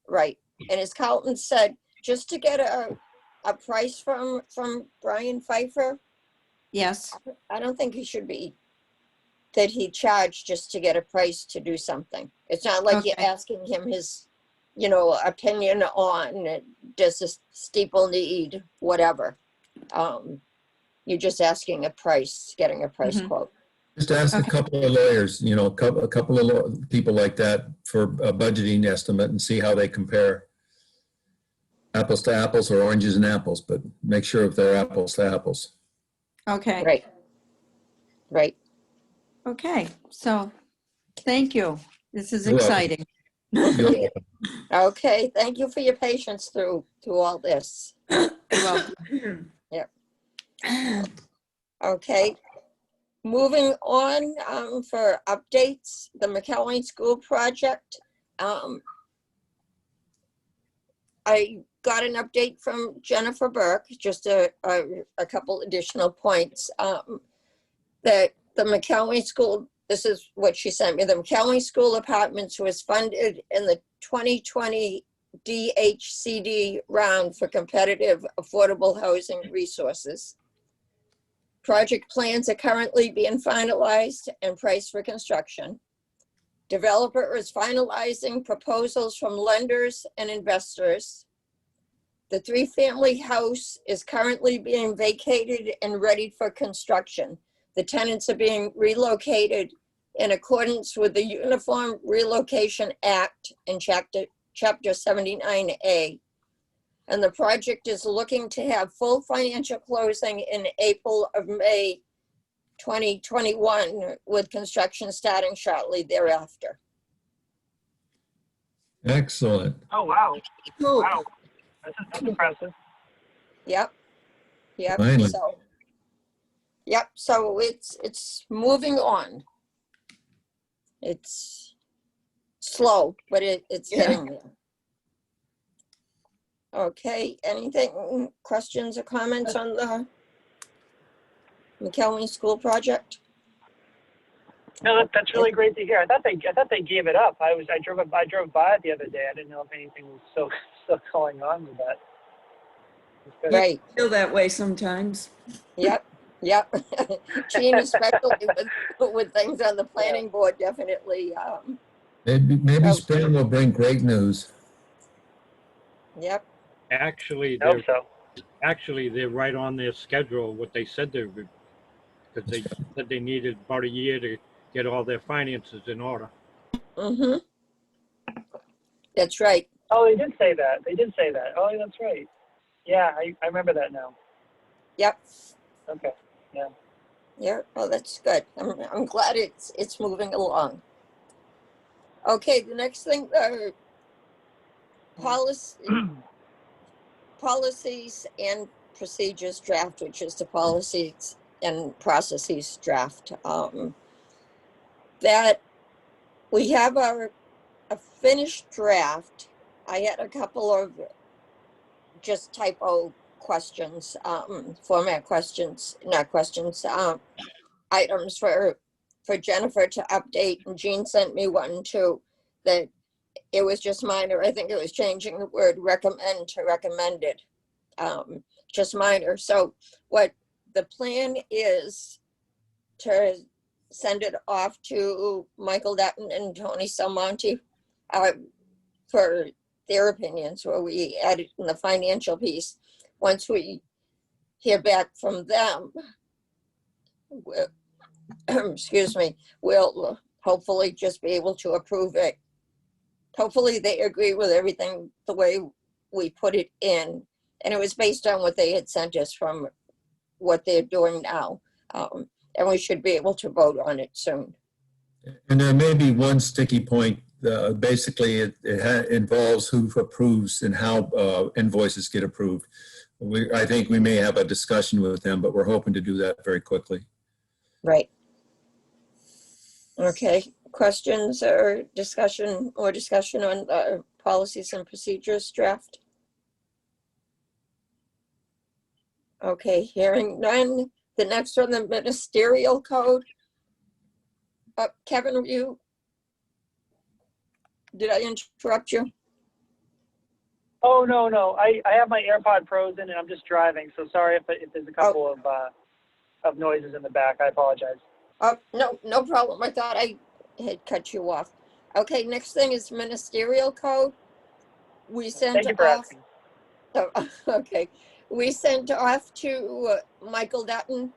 Right. And as Carlton said, just to get a price from Brian Pfeiffer,
Yes.
I don't think he should be, that he charged just to get a price to do something. It's not like you're
Okay.
asking him his, opinion on does this steeple need whatever. You're just asking a price, getting a price
Mhm.
quote.
Just ask a
Okay.
couple of lawyers, a couple of people like that for a budgeting estimate and see how they compare. Apples to apples or oranges and apples, but make sure if they're apples to apples.
Okay.
Right. Right.
Okay. So, thank you. This is
You're welcome.
exciting.
You're welcome.
Okay. Thank you for your patience through all this.
You're welcome.
Okay. Moving on for updates, the McElwain School Project. I got an update from Jennifer Burke, just a couple additional points. That the McElwain School, this is what she sent me, the McElwain School Apartments was funded in the 2020 DHCD round for competitive affordable housing resources. Project plans are currently being finalized and priced for construction. Developer is finalizing proposals from lenders and investors. The 3-family house is currently being vacated and ready for construction. The tenants are being relocated in accordance with the Uniform Relocation Act in Chapter 79A. And the project is looking to have full financial closing in April of May 2021, with construction starting shortly thereafter.
Excellent.
Oh, wow.
Cool.
Wow. That's impressive.
Yep.
Finally.
So it's moving on. It's slow, but it's
Yeah.
getting there. Okay, anything, questions or comments on the McElwain School Project?
No, that's really great to hear. I thought they gave it up. I drove by it the other day. I didn't know if anything was still going on with that. It's good.
Right,
Feel that way sometimes.
yep. Gene, especially with things on the planning board, definitely,
Maybe spring will bring great news.
yep.
Actually,
I hope so.
they're right on their schedule, what they said they would, because they said they needed about a year to get all their finances in order.
Mm-hmm. That's right.
Oh, they did say that. Oh, that's right. Yeah, I remember that now.
Yep.
Okay.
Yeah, well, that's good. I'm glad it's moving along. Okay, the next thing, policies and procedures draft, which is the policies and processes draft. That we have a finished draft. I had a couple of just typo questions, format questions, not questions, items for Jennifer to update, and Jean sent me one too, that it was just minor. I think it was changing the word recommend to recommended, just minor. So what the plan is to send it off to Michael Dutton and Tony Salmonte for their opinions, where we added in the financial piece. Once we hear back from them, excuse me, we'll hopefully just be able to approve it. Hopefully they agree with everything the way we put it in. And it was based on what they had sent us from what they're doing now. And we should be able to vote on it soon.
And there may be one sticky point. Basically, it involves who approves and how invoices get approved. I think we may have a discussion with them, but we're hoping to do that very quickly.
Right. Okay, questions or discussion on the policies and procedures draft? Okay, hearing none. The next one, the ministerial code. Kevin, did I interrupt you?
Oh, no. I have my AirPod Pros in and I'm just driving. So sorry if there's a couple of noises in the back. I apologize.
No problem. I thought I had cut you off. Okay, next thing is ministerial code. We sent
Thank you for
off.
asking.
Oh, okay, we sent off to Michael Dutton,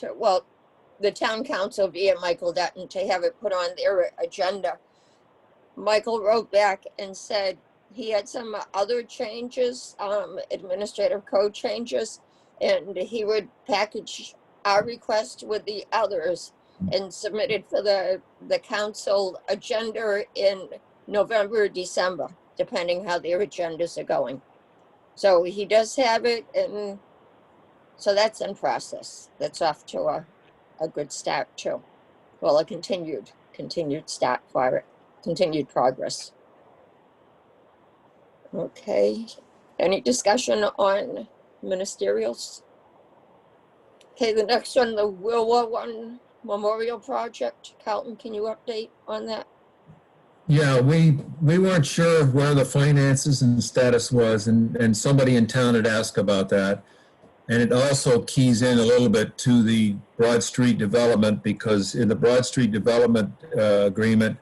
the town council via Michael Dutton, to have it put on their agenda. Michael wrote back and said he had some other changes, administrative code changes, and he would package our request with the others and submit it for the council agenda in November or December, depending how their agendas are going. So he does have it, and So that's in process. That's off to a good start too. Well, a continued start for it, continued progress. Okay, any discussion on ministerials? Okay, the next one, the World War I Memorial Project. Carlton, can you update on that?
Yeah, we weren't sure where the finances and status was, and somebody in town had asked about that. And it also keys in a little bit to the Broad Street development, because in the Broad Street development agreement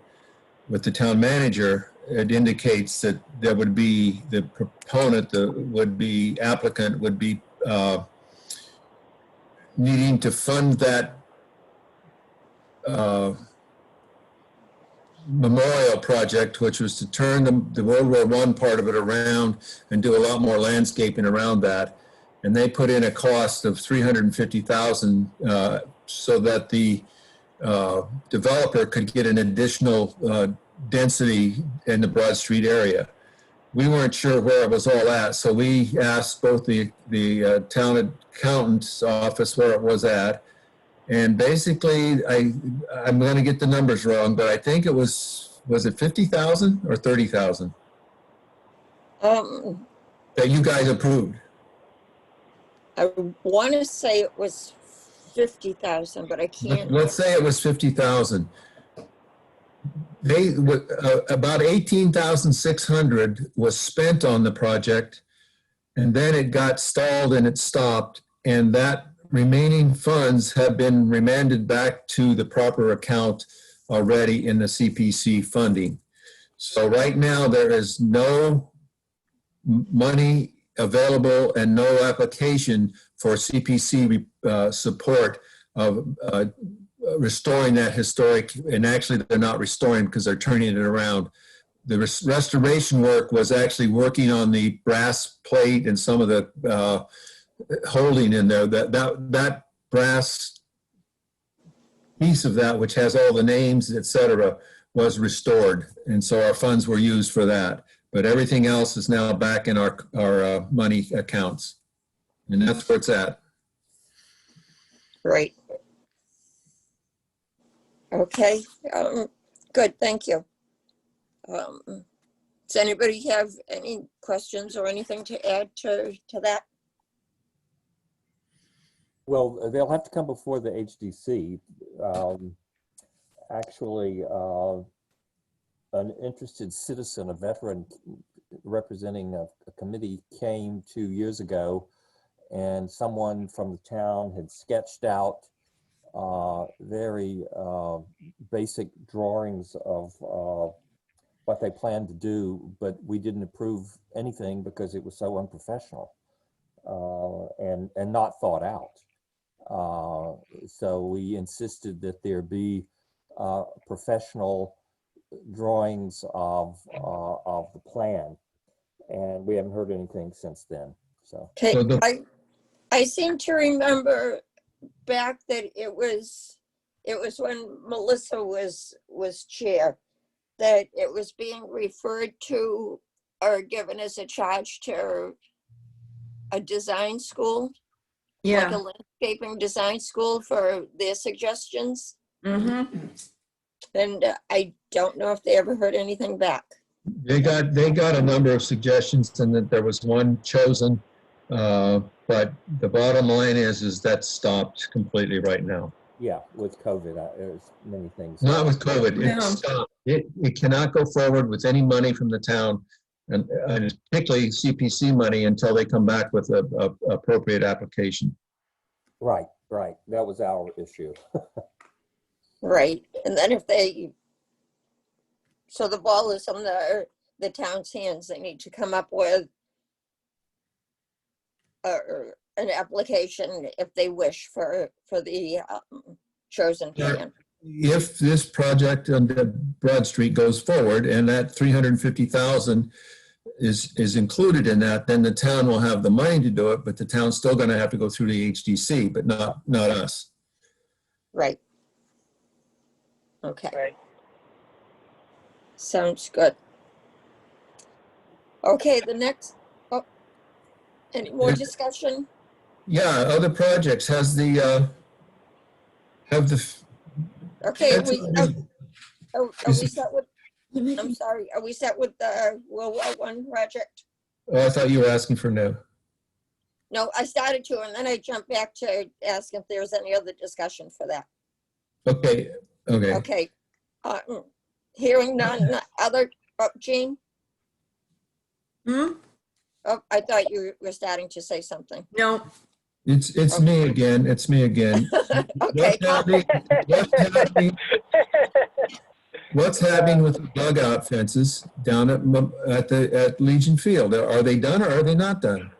with the town manager, it indicates that there would be the proponent, applicant would be needing to fund that memorial project, which was to turn the World War I part of it around and do a lot more landscaping around that. And they put in a cost of $350,000 so that the developer could get an additional density in the Broad Street area. We weren't sure where it was all at, so we asked both the town accountant's office where it was at. And basically, I'm going to get the numbers wrong, but I think it was it 50,000 or 30,000 that you guys approved?
I want to say it was 50,000, but I can't.
Let's say it was 50,000. They about 18,600 was spent on the project, and then it got stalled and it stopped, and that remaining funds have been remanded back to the proper account already in the CPC funding. So right now there is no money available and no application for CPC support of restoring that historic, and actually they're not restoring because they're turning it around. The restoration work was actually working on the brass plate and some of the holding in there. That brass piece of that, which has all the names, etc., was restored, and so our funds were used for that. But everything else is now back in our money accounts, and that's where it's at.
Right. Okay, good, thank you. Does anybody have any questions or anything to add to that?
Well, they'll have to come before the HDC. Actually, an interested citizen, a veteran representing a committee, came 2 years ago, and someone from the town had sketched out very basic drawings of what they planned to do, but we didn't approve anything because it was so unprofessional and not thought out. So we insisted that there be professional drawings of the plan, and we haven't heard anything since then. So
Okay, I seem to remember back that it was when Melissa was chair, that it was being referred to or given as a charge to a design school, like a landscaping design school for their suggestions.
Mm-hmm.
And I don't know if they ever heard anything back.
They got a number of suggestions, and that there was one chosen, but the bottom line is that stopped completely right now.
yeah, with COVID, there's many things.
Not with COVID,
No.
it stopped. It cannot go forward with any money from the town, and particularly CPC money, until they come back with a appropriate application.
Right. That was our issue.
Right, and then so the ball is on the town's hands. They need to come up with an application if they wish for the chosen plan.
If this project on Broad Street goes forward and that 350,000 is included in that, then the town will have the money to do it, but the town's still going to have to go through the HDC, but not us.
Right. Okay.
Right.
Sounds good. Okay, the next, any more discussion?
Yeah, other projects, have the,
Okay,
fence-
are we set with, I'm sorry, are we set with the Willwell one project?
oh, I thought you were asking for no.
No, I started to, and then I jumped back to ask if there was any other discussion for that.
Okay, okay.
Okay. Hearing none, other, Jean?
Hmm?
Oh, I thought you were starting to say something.
No,
It's me again, it's me again.
Okay.
What's happening with the dugout fences down at Legion Field? Are they done or are they not done?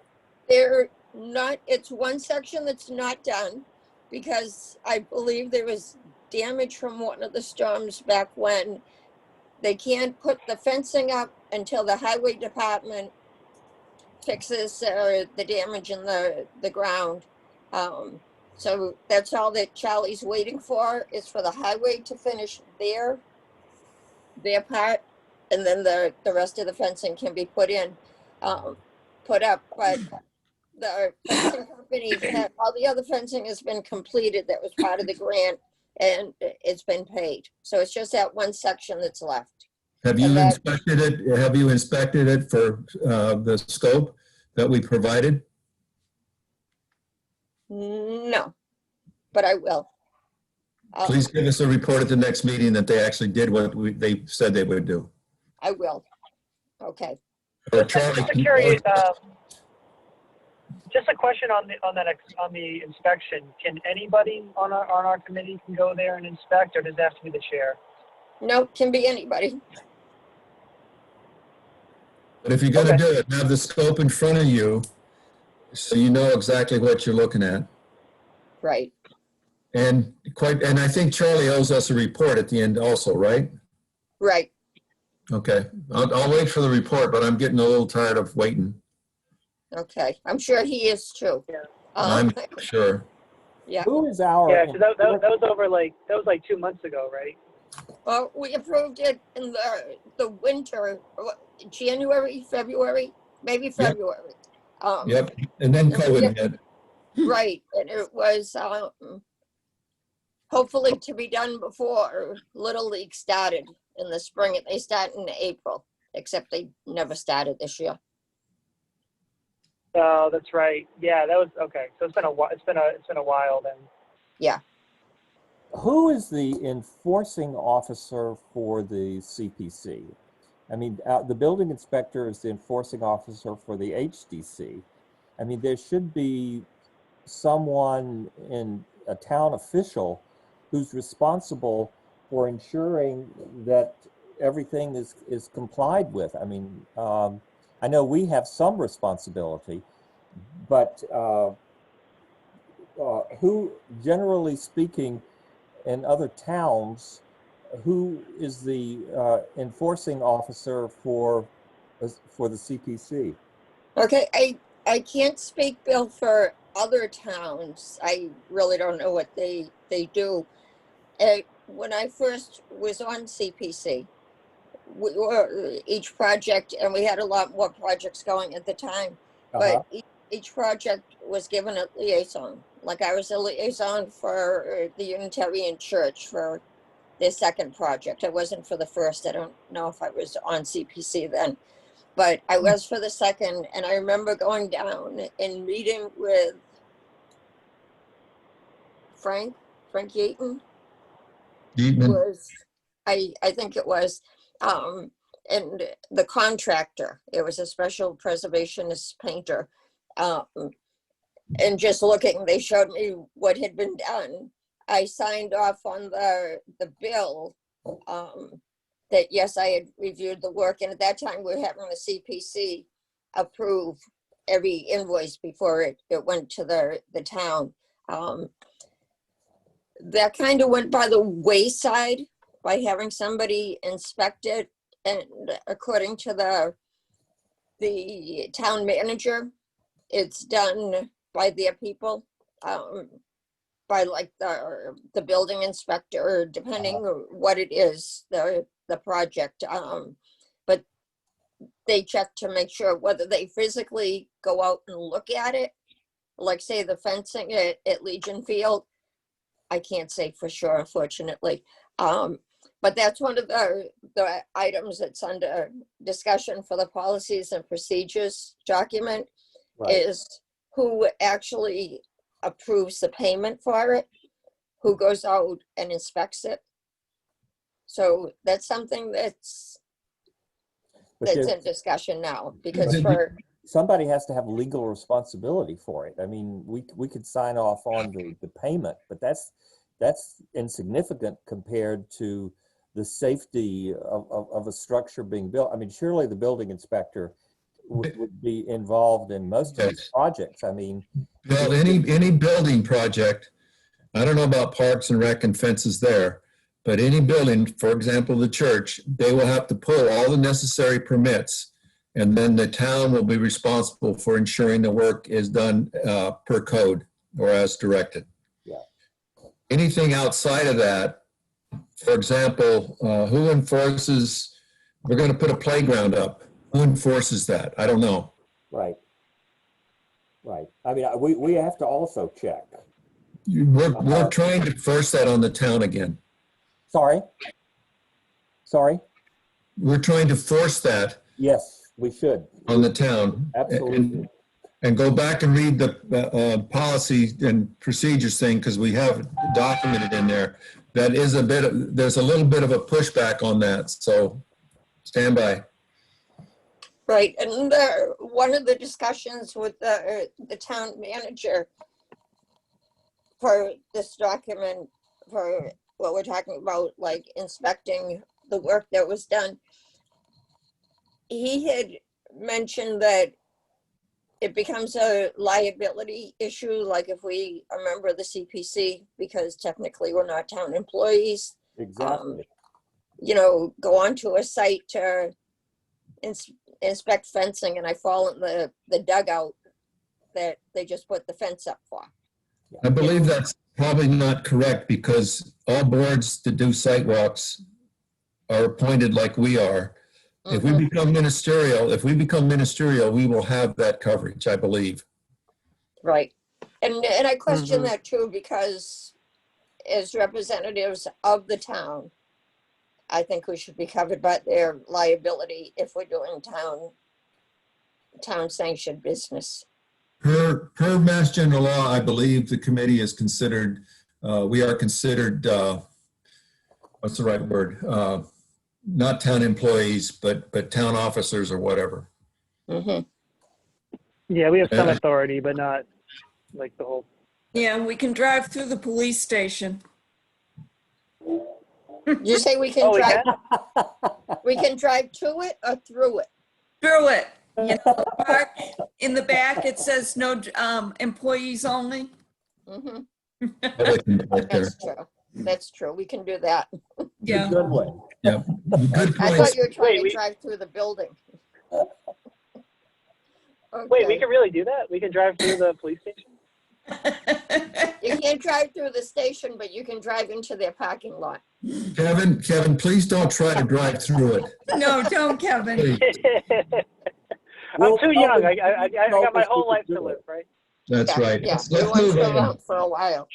They're not, it's one section that's not done because I believe there was damage from one of the storms back when. They can't put the fencing up until the highway department fixes the damage in the ground. So that's all that Charlie's waiting for, is for the highway to finish their part, and then the rest of the fencing can be put up. But the fencing company, all the other fencing has been completed that was part of the grant, and it's been paid. So it's just that one section that's left.
Have you
And that-
inspected it? Have you inspected it for the scope that we provided?
No, but I will.
Please give us a report at the next meeting that they actually did what they said they would do.
I will. Okay.
Or
Just
Charlie
a
can-
curious, just a question on the inspection. Can anybody on our committee can go there and inspect, or does it have to be the chair?
No, can be anybody.
But if you're gonna
Okay.
do it, have the scope in front of you so you know exactly what you're looking at.
Right.
And I think Charlie owes us a report at the end also, right?
Right.
Okay, I'll wait for the report, but I'm getting a little tired of waiting.
Okay. I'm sure he is too.
Yeah.
I'm sure.
Yeah.
Who is our?
Yeah, because that was like 2 months ago, right?
Well, we approved it in the winter, January, February, maybe
Yep.
February.
Yep, and then COVID hit.
Right. And it was hopefully to be done before Little League started in the spring. They start in April, except they never started this year.
Oh, that's right. Yeah, that was okay. So it's been a while. It's been a while then.
Who is the enforcing officer for the CPC? I mean, the building inspector is the enforcing officer for the HDC. I mean, there should be someone in a town official who's responsible for ensuring that everything is complied with. I mean, I know we have some responsibility, but who, generally speaking, in other towns, who is the enforcing officer for the CPC?
Okay, I can't speak, Bill, for other towns. I really don't know what they do. When I first was on CPC, we were each project, and we had a lot more projects going at the time, but each project was given a liaison. Like I was a liaison for the Unitarian Church for their second project. I wasn't for the first. I don't know if I was on CPC then, but I was for the second. And I remember going down and meeting with Frank Yeaton
Dietman.
was, I think it was, and the contractor. It was a special preservationist painter. And just looking, they showed me what had been done. I signed off on the bill that yes, I had reviewed the work, and at that time we were having the CPC approve every invoice before it went to the town. That kind of went by the wayside by having somebody inspect it, and according to the town manager, it's done by their people, by like the building inspector, depending what it is, the project. But they check to make sure whether they physically go out and look at it like say the fencing at Legion Field. I can't say for sure, unfortunately. But that's one of the items that's under discussion for the policies and procedures document
Right.
is who actually approves the payment for it, who goes out and inspects it. So that's something that's
But
in
there's-
discussion now, because
But
for,
somebody has to have legal responsibility for it. I mean, we could sign off on the payment, but that's insignificant compared to the safety of a structure being built. I mean, surely the building inspector would be involved in most of these
Yes.
projects. I mean,
Well, any building project, I don't know about parks and rec and fences there, but any building, for example, the church, they will have to pull all the necessary permits. And then the town will be responsible for ensuring the work is done per code or as directed.
Yeah.
Anything outside of that, for example, who enforces, we're going to put a playground up. Who enforces that? I don't know.
right. Right. I mean, we have to also check.
We're trying to force that on the town again.
Sorry? Sorry?
We're trying to force that
Yes, we should.
on the town.
Absolutely.
And go back and read the policy and procedures thing, because we have it documented in there. That is there's a little bit of a pushback on that, so stand by.
right, and one of the discussions with the town manager for this document, for what we're talking about, like inspecting the work that was done, he had mentioned that it becomes a liability issue, like if we are a member of the CPC, because technically we're not town employees,
Exactly.
you know, go onto a site to inspect fencing, and I fall in the dugout that they just put the fence up for.
I believe that's probably not correct, because all boards that do site walks are appointed like we are. If we become ministerial, we will have that coverage, I believe.
Right. And I question that too, because as representatives of the town, I think we should be covered by their liability if we're doing town sanctioned business.
Per Mass General Law, I believe the committee is considered, we are considered, what's the right word? Not town employees, but town officers or whatever.
Mhm.
Yeah, we have some authority, but not like the whole.
Yeah, we can drive through the police station.
You say we can
Oh, we
drive,
can?
we can drive to it or through it?
Through it. You know, park in the back, it says no employees only.
Mhm.
Right there.
That's true. That's true. We can do that.
Yeah.
Good one.
Yeah, good
I
point.
thought you were trying to
Wait,
drive through the building.
Wait, we
Okay.
can really do that? We can drive through the police station?
You can't drive through the station, but you can drive into their parking lot.
Kevin, please don't try to drive through it.
No, don't, Kevin.
Please.
I'm too young. I
We'll
got my
help
whole
us
life
do
to
it.
live, right?
That's right.
Yeah,
Let's
we want
move
to
on.
around for a while.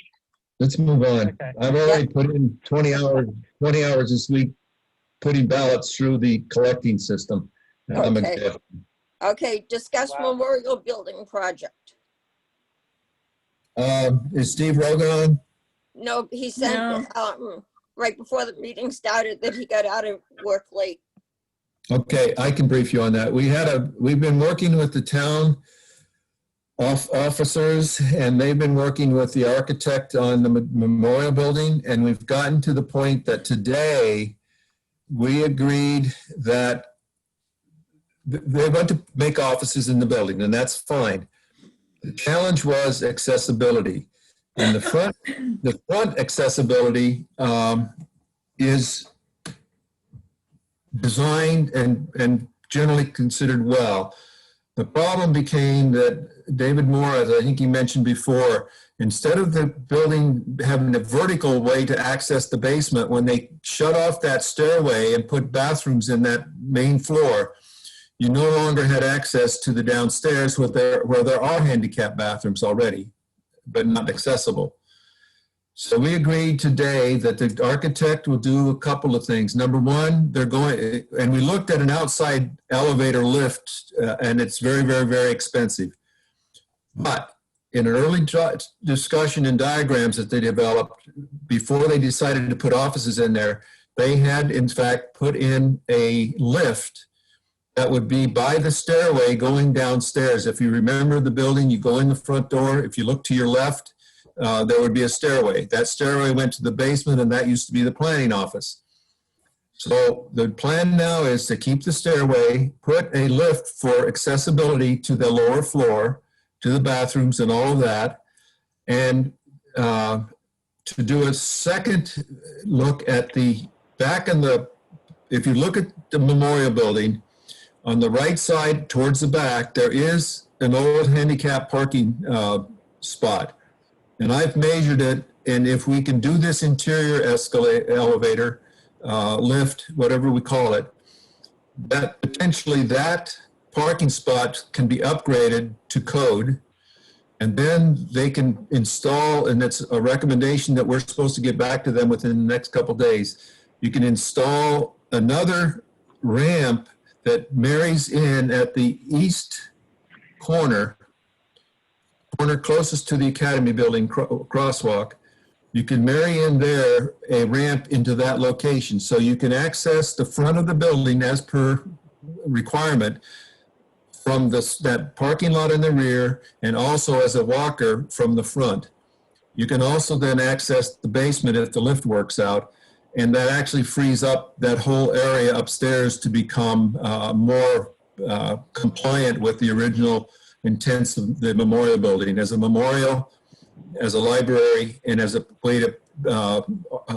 Let's move on.
Okay.
I've already put in 20 hours this week, putting ballots through the collecting system. I'm
Okay.
exhausted.
Okay, discuss
Wow.
memorial building project.
Is Steve Rogan on?
No, he said, right before the meeting started that he got out of work late.
Okay, I can brief you on that. We've been working with the town officers, and they've been working with the architect on the memorial building, and we've gotten to the point that today we agreed that they want to make offices in the building, and that's fine. The challenge was accessibility. And the front accessibility is designed and generally considered well. The problem became that David Moore, as I think he mentioned before, instead of the building having a vertical way to access the basement, when they shut off that stairway and put bathrooms in that main floor, you no longer had access to the downstairs where there are handicap bathrooms already, but not accessible. So we agreed today that the architect will do a couple of things. Number one, they're going, and we looked at an outside elevator lift, and it's very, very, very expensive. But in an early discussion and diagrams that they developed before they decided to put offices in there, they had in fact put in a lift that would be by the stairway going downstairs. If you remember the building, you go in the front door. If you look to your left, there would be a stairway. That stairway went to the basement, and that used to be the planning office. So the plan now is to keep the stairway, put a lift for accessibility to the lower floor, to the bathrooms and all of that, and to do a second look at the back in the, if you look at the memorial building, on the right side towards the back, there is an old handicap parking spot. And I've measured it, and if we can do this interior elevator, lift, whatever we call it, that potentially that parking spot can be upgraded to code, and then they can install, and it's a recommendation that we're supposed to get back to them within the next couple days. You can install another ramp that marries in at the east corner closest to the Academy building crosswalk. You can marry in there a ramp into that location. So you can access the front of the building as per requirement from that parking lot in the rear, and also as a walker from the front. You can also then access the basement if the lift works out, and that actually frees up that whole area upstairs to become more compliant with the original intents of the memorial building as a memorial, as a library, and as a way to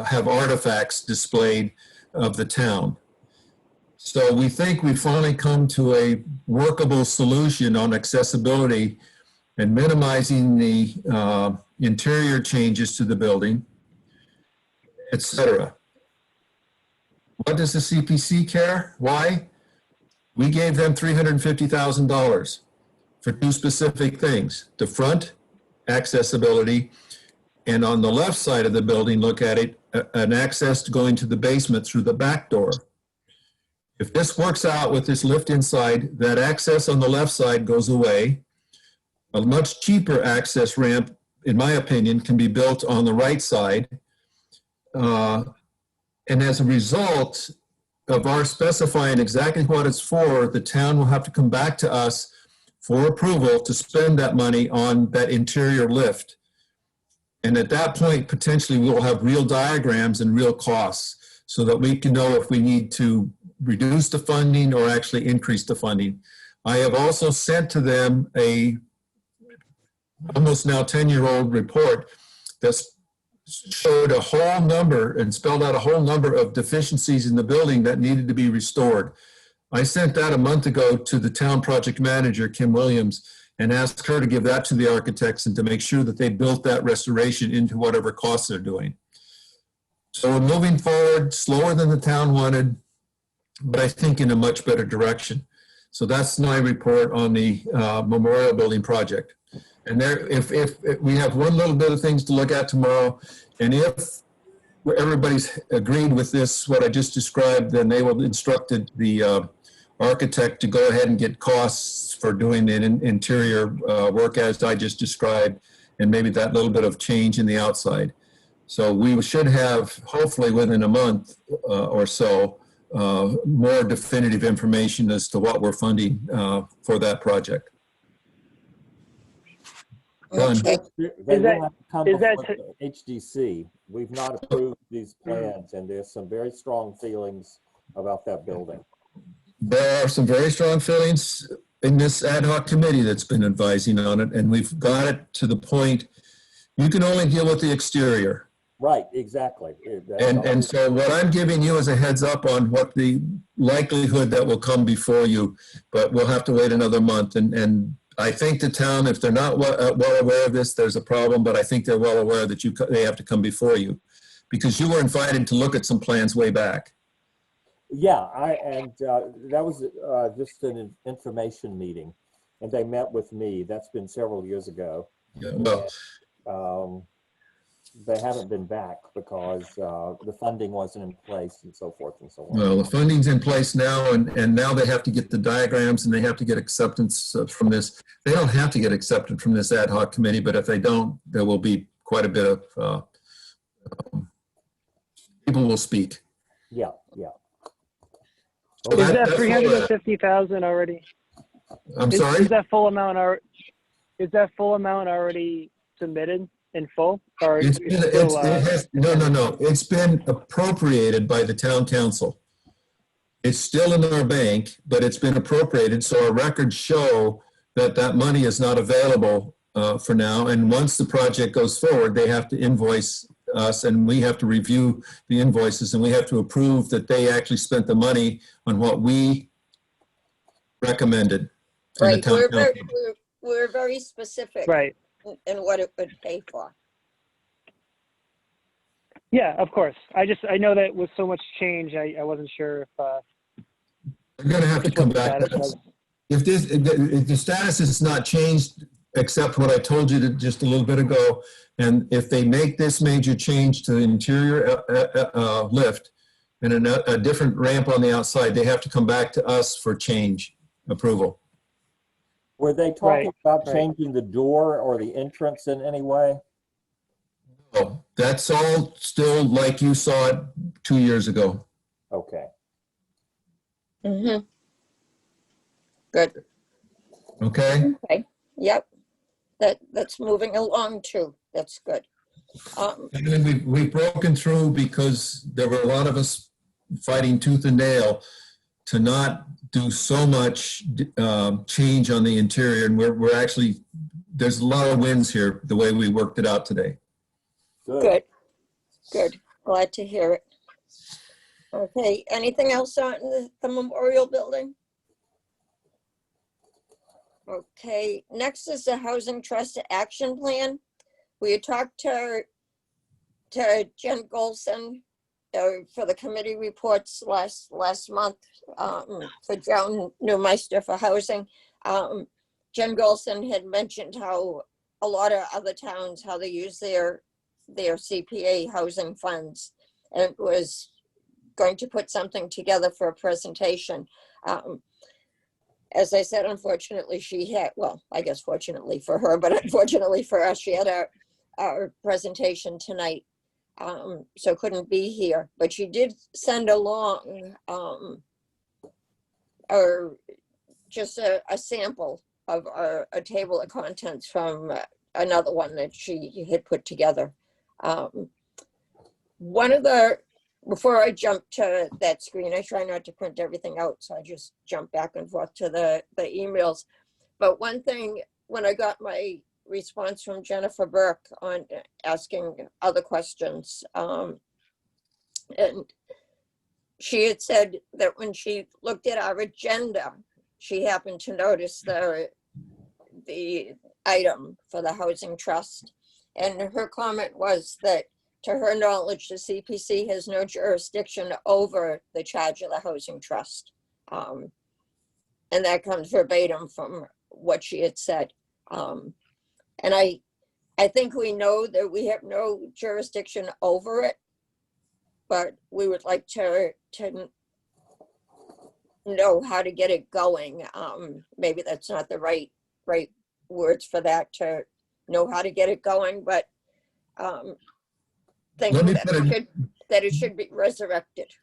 have artifacts displayed of the town. So we think we've finally come to a workable solution on accessibility and minimizing the interior changes to the building, etc. What does the CPC care? Why? We gave them $350,000 for two specific things: the front accessibility, and on the left side of the building, look at it, an access to going to the basement through the back door. If this works out with this lift inside, that access on the left side goes away. A much cheaper access ramp, in my opinion, can be built on the right side. And as a result of our specifying exactly what it's for, the town will have to come back to us for approval to spend that money on that interior lift. And at that point, potentially we'll have real diagrams and real costs so that we can know if we need to reduce the funding or actually increase the funding. I have also sent to them a almost now 10-year-old report that showed a whole number and spelled out a whole number of deficiencies in the building that needed to be restored. I sent that a month ago to the town project manager, Kim Williams, and asked her to give that to the architects and to make sure that they built that restoration into whatever costs they're doing. So we're moving forward slower than the town wanted, but I think in a much better direction. So that's my report on the memorial building project. And there, if we have one little bit of things to look at tomorrow, and if everybody's agreed with this, what I just described, then they will instruct the architect to go ahead and get costs for doing the interior work as I just described, and maybe that little bit of change in the outside. So we should have, hopefully within a month or so, more definitive information as to what we're funding for that project. Done.
Okay.
They
Is that-
will have to come
is that
before the HDC. We've not approved these plans, and there's some very strong feelings about that building.
There are some very strong feelings in this ad hoc committee that's been advising on it, and we've got it to the point, you can only deal with the exterior.
Right, exactly.
And so what I'm giving you is a heads up on what the likelihood that will come before you, but we'll have to wait another month. And I think the town, if they're not well aware of this, there's a problem, but I think they're well aware that they have to come before you, because you were invited to look at some plans way back.
Yeah, that was just an information meeting, and they met with me. That's been several years ago.
Yeah, well,
They haven't been back because the funding wasn't in place and so forth and so on.
well, the funding's in place now, and now they have to get the diagrams and they have to get acceptance from this. They don't have to get accepted from this ad hoc committee, but if they don't, there will be quite a bit of people will speak.
Yeah.
So
Is that
that's all
350,000 already?
I'm sorry?
Is that full amount already submitted in full? Or
It's
is
been,
it still,
no. It's been appropriated by the town council. It's still in our bank, but it's been appropriated, so our records show that that money is not available for now. And once the project goes forward, they have to invoice us, and we have to review the invoices, and we have to approve that they actually spent the money on what we recommended. in the
Right,
town council.
we're very specific
right.
in what it would pay for.
Yeah, of course. I know that with so much change, I wasn't sure if
I'm gonna have to
just what
come
the
back.
status was.
If the status is not changed, except what I told you just a little bit ago, and if they make this major change to the interior lift and a different ramp on the outside, they have to come back to us for change approval.
Were they talking about
right.
changing the door or the entrance in any way?
Oh, that's all still like you saw it 2 years ago.
Okay.
Mm-hmm. Good.
Okay?
Okay. Yep. That's moving along too. That's good.
And then we've broken through because there were a lot of us fighting tooth and nail to not do so much change on the interior. And we're actually, there's a lot of wins here, the way we worked it out today.
Good. Good. Glad to hear it. Okay. Anything else on the memorial building? Okay. Next is the Housing Trust Action Plan. We had talked to Jen Golson for the committee reports last month for Joan Newmeister for housing. Jen Golson had mentioned how a lot of other towns, how they use their CPA housing funds, and was going to put something together for a presentation. As I said, unfortunately, she had, well, I guess fortunately for her, but unfortunately for us, she had our presentation tonight, so couldn't be here. But she did send along just a sample of a table of contents from another one that she had put together. Before I jump to that screen, I try not to print everything out, so I just jump back and forth to the emails. But one thing, when I got my response from Jennifer Burke on asking other questions, and she had said that when she looked at our agenda, she happened to notice the item for the housing trust. And her comment was that, to her knowledge, the CPC has no jurisdiction over the charge of the housing trust. And that comes verbatim from what she had said. And I think we know that we have no jurisdiction over it, but we would like to know how to get it going. Maybe that's not the right words for that, to know how to get it going, but thinking that it should be resurrected.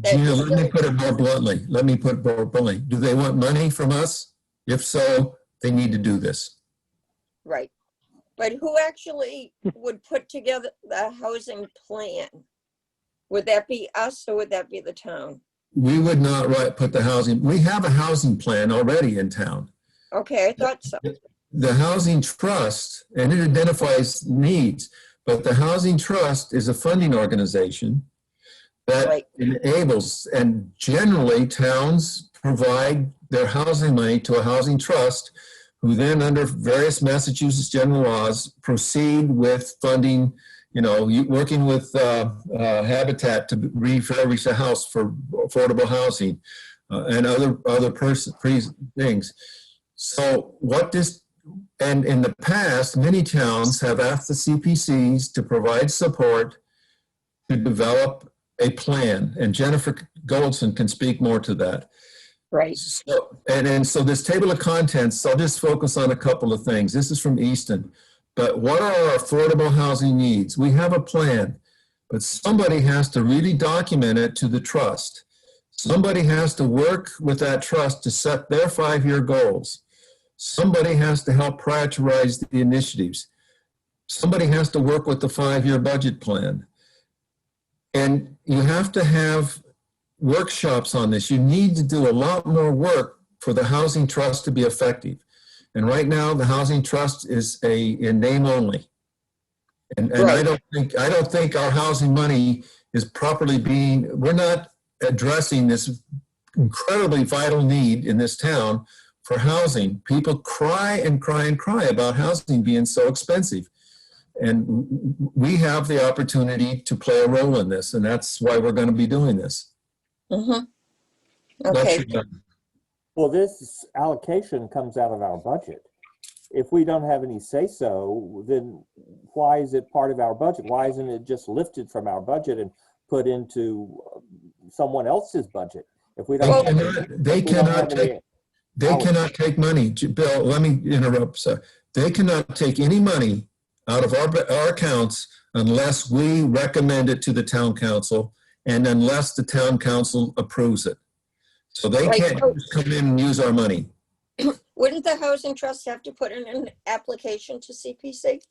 Gina, let me put it more bluntly. Do they want money from us? If so, they need to do this.
Right. But who actually would put together the housing plan? Would that be us or would that be the town?
We would not put the housing. We have a housing plan already in town.
Okay, I thought so.
The housing trust, and it identifies needs, but the housing trust is a funding organization that enables, and generally towns provide their housing money to a housing trust, who then, under various Massachusetts general laws, proceed with funding working with Habitat to refurbish a house for affordable housing and other things. So and in the past, many towns have asked the CPCs to provide support to develop a plan, and Jennifer Goldson can speak more to that.
Right.
So, so this table of contents, I'll just focus on a couple of things. This is from Easton. But what are our affordable housing needs? We have a plan, but somebody has to really document it to the trust. Somebody has to work with that trust to set their 5-year goals. Somebody has to help prioritize the initiatives. Somebody has to work with the 5-year budget plan. And you have to have workshops on this. You need to do a lot more work for the housing trust to be effective. And right now, the housing trust is in name only. And
Right.
I don't think our housing money is properly we're not addressing this incredibly vital need in this town for housing. People cry and cry and cry about housing being so expensive. And we have the opportunity to play a role in this, and that's why we're going to be doing this.
Mm-hmm. Okay.
Well, this allocation comes out of our budget. If we don't have any say-so, then why is it part of our budget? Why isn't it just lifted from our budget and put into someone else's budget? If we don't,
They cannot take money. Bill, let me interrupt. So they cannot take any money out of our accounts unless we recommend it to the town council and unless the town council approves it. So they
Right.
can't just come in and use our money.
Wouldn't the housing trust have to put in an application to CPC?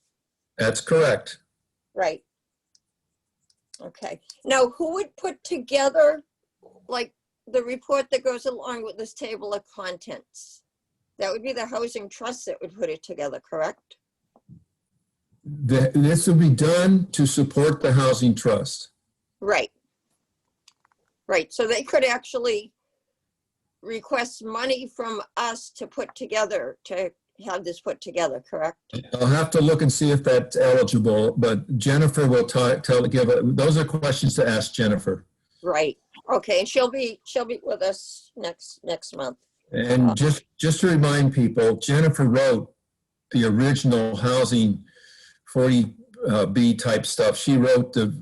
That's correct.
Right. Okay. Now, who would put together, like, the report that goes along with this table of contents? That would be the housing trust that would put it together, correct?
This will be done to support the housing trust.
Right. Right. So they could actually request money from us to put together, to have this put together, correct?
I'll have to look and see if that's eligible, but Jennifer will those are questions to ask Jennifer.
Right. Okay. And she'll be with us next month.
And just to remind people, Jennifer wrote the original housing 40B type stuff. She wrote the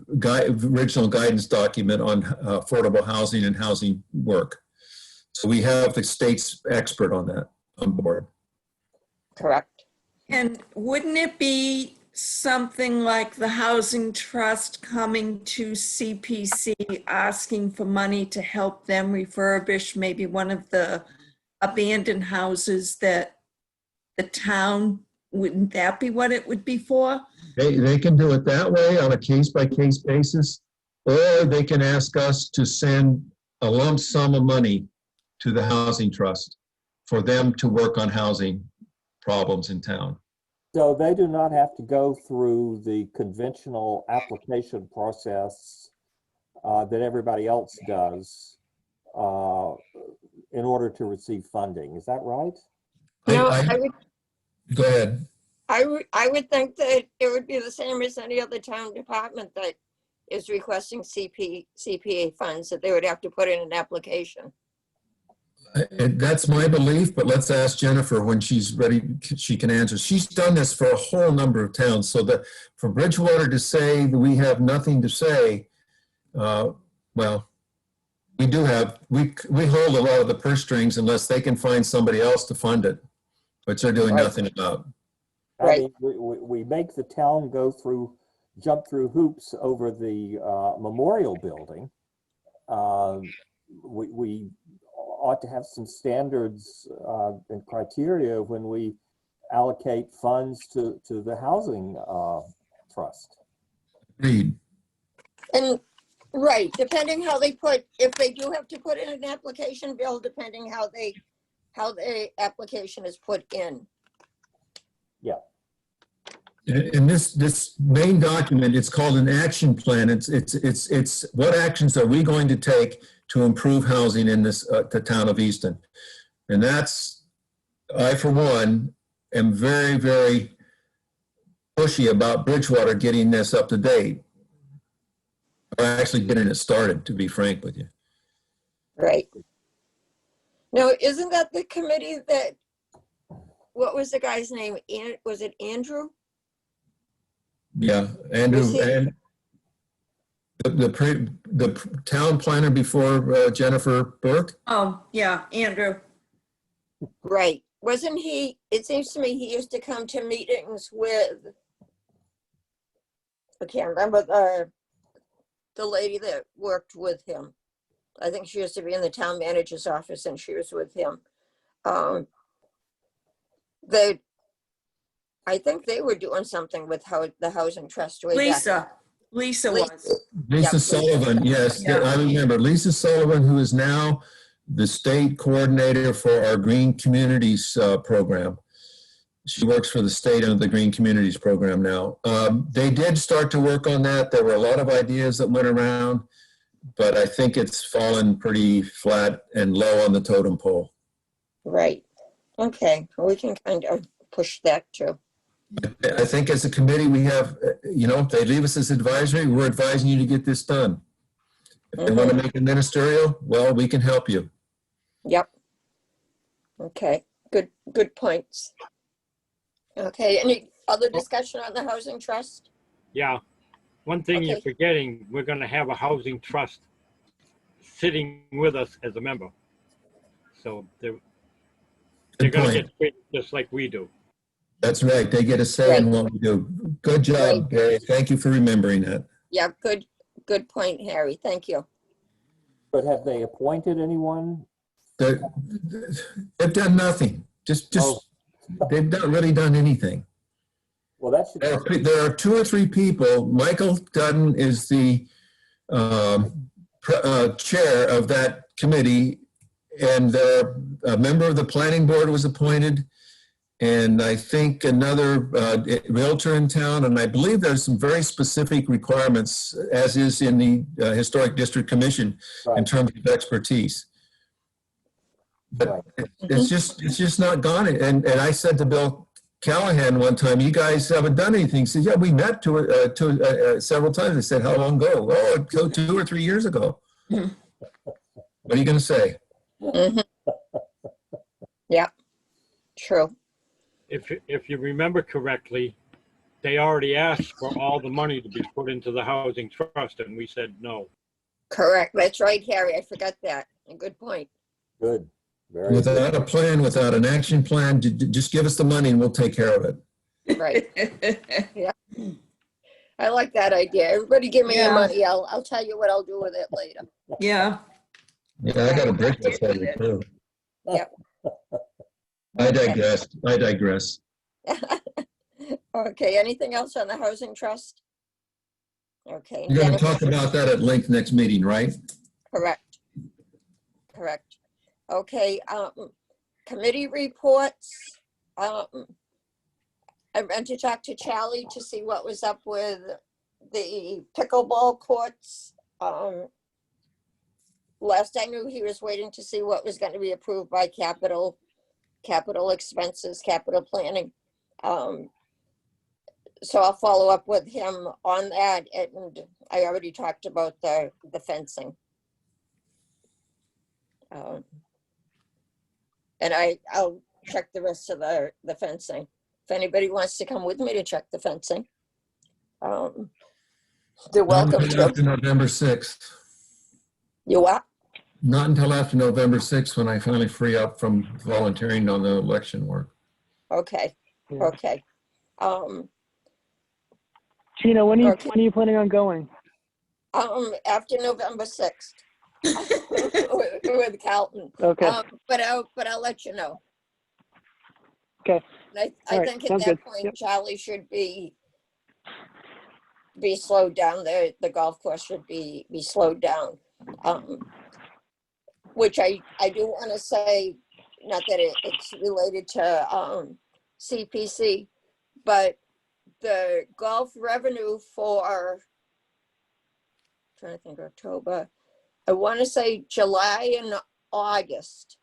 original guidance document on affordable housing and housing work. So we have the state's expert on that on board.
Correct.
And wouldn't it be something like the Housing Trust coming to CPC asking for money to help them refurbish maybe one of the abandoned houses that the town, wouldn't that be what it would be for?
They can do it that way on a case-by-case basis, or they can ask us to send a lump sum of money to the housing trust for them to work on housing problems in town.
So they do not have to go through the conventional application process that everybody else does in order to receive funding. Is that right?
No, I would.
Go ahead.
I would think that it would be the same as any other town department that is requesting CPA funds, that they would have to put in an application.
That's my belief, but let's ask Jennifer when she's ready. She can answer. She's done this for a whole number of towns. So that for Bridgewater to say that we have nothing to say, well, we do have, we hold a lot of the purse strings unless they can find somebody else to fund it, which they're doing nothing about.
I mean, we make the town jump through hoops over the memorial building. We ought to have some standards and criteria when we allocate funds to the housing trust.
Agreed.
And right, depending how they put, if they do have to put in an application, Bill, depending how the application is put in.
Yeah.
In this main document, it's called an action plan. It's what actions are we going to take to improve housing in the town of Easton, and that's, I for one am very, very pushy about Bridgewater getting this up to date. Or actually getting it started, to be frank with you.
Right. Now, isn't that the committee that, what was the guy's name? Was it Andrew?
Yeah, Andrew,
Was he-
and the town planner before Jennifer Burke?
Oh, yeah, Andrew.
Right. Wasn't he, it seems to me he used to come to meetings with, I can't remember the lady that worked with him. I think she used to be in the town manager's office and she was with him. I think they were doing something with the housing trust way back.
Lisa
Lisa.
was.
Lisa
Yeah,
Sullivan, yes,
Yeah.
I remember. Lisa Sullivan, who is now the state coordinator for our Green Communities program. She works for the state under the Green Communities program now. They did start to work on that. There were a lot of ideas that went around, but I think it's fallen pretty flat and low on the totem pole.
Right. Okay. Well, we can kind of push that too.
I think as a committee, we have, if they leave us as advisory, we're advising you to get this done. If they want to make it ministerial, well, we can help you.
Yep. Okay. Good points. Okay. Any other discussion on the housing trust?
Yeah. One thing you're
Okay.
forgetting, we're gonna have a housing trust sitting with us as a member. So they're
Good
gonna
point.
get treated just like we do.
That's right. They get a say in what we do. Good job, Gary. Thank you for remembering that.
Yeah. Good point, Harry. Thank you.
But have they appointed anyone?
They've done nothing. Just
Oh.
they've not really done anything.
Well, that should,
There are 2 or 3 people. Michael Dutton is the chair of that committee, and a member of the planning board was appointed, and I think another realtor in town, and I believe there's some very specific requirements, as is in the Historic District Commission, in
right,
terms of expertise. But
right.
it's just not gone. And I said to Bill Callahan one time, "You guys haven't done anything." He said, "Yeah, we met several times." I said, "How long ago?" "Oh, 2 or 3 years ago." What are you going to say?
Mhm. Yeah. True.
If you remember correctly, they already asked for all the money to be put into the housing trust, and we said no.
Correct. That's right, Harry. I forgot that. Good point.
Good. Very good.
Without a plan, without an action plan, just give us the money and we'll take care of it.
Right. I like that idea. Everybody give me your
Yeah.
money. I'll tell you what I'll do with it later.
Yeah.
Yeah, I got a brick that's heavy too.
Yep.
I digress.
Okay, anything else on the housing trust? Okay.
You're going to
Jennifer?
talk about that at length next meeting, right?
Correct. Okay, committee reports. I went to talk to Charlie to see what was up with the pickleball courts. Last I knew, he was waiting to see what was going to be approved by capital expenses, capital planning. So I'll follow up with him on that, and I already talked about the fencing. And I'll check the rest of the fencing. If anybody wants to come with me to check the fencing, they're
Not
welcome
until after
to.
November 6th.
You what?
Not until after November 6th when I finally free up from volunteering on the election work.
Okay,
Yeah.
okay.
Gina, when
Okay.
are you planning on going?
After November 6th. With Carlton.
Okay.
But I'll let you know.
Okay.
And I
All right,
think at
sounds
that
good.
point,
Yep.
Charlie should be slowed down. The golf course should be slowed down. Which I do want to say, not that it's related to CPC, but the golf revenue for, trying to think, October, I want to say July and August,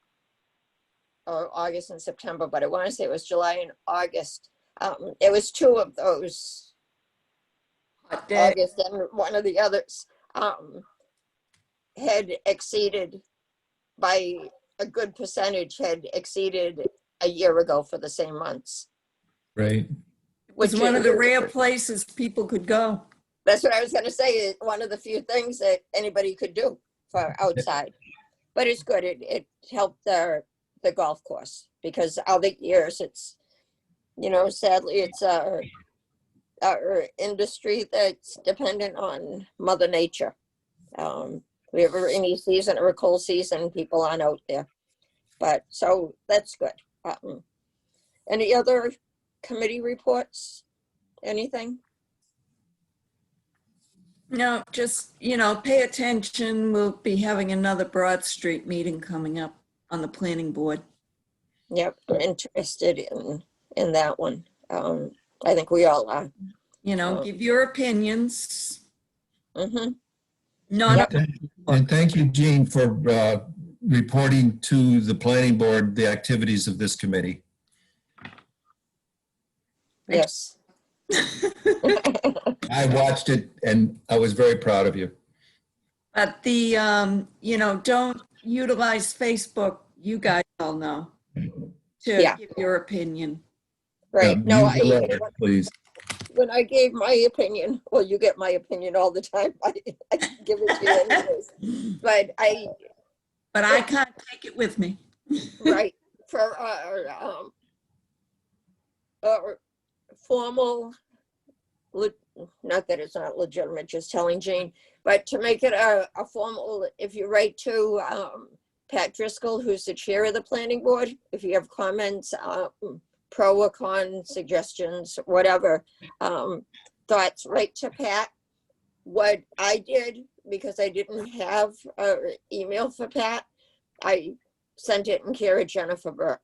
or August and September, but I want to say it was July and August. It was two of those,
Hot day.
August and one of the others, had exceeded by a good percentage, had exceeded a year ago for the same months.
Right.
It was
which
one of the
is-
rare places people could go.
That's what I was gonna say, is one of the few things that anybody could do for outside. But it's good, it helped the golf course, because other years it's, sadly, it's our industry that's dependent on Mother Nature. We have a rainy season or a cold season, people aren't out there. But, so that's good. Any other committee reports? Anything?
No, just, pay attention. We'll be having another Broad Street meeting coming up on the planning board.
Yep, I'm interested in that one. I think we all are.
Give your opinions.
Hmm.
Not,
And thank you, Jean, for reporting to the planning board the activities of this committee.
Yes.
I watched it and I was very proud of you.
but the, don't utilize Facebook, you guys all know, to
Yeah.
give your opinion.
Right. No,
Use the letter, please.
when I gave my opinion, well, you get my opinion all the time. I give it to you anyways. But
But I can't take it with me.
right, for formal, not that it's not legitimate, just telling Jane, but to make it a formal, if you write to Pat Driscoll, who's the chair of the planning board, if you have comments, pro or con, suggestions, whatever, thoughts, write to Pat. What I did, because I didn't have an email for Pat, I sent it in care of Jennifer Burke.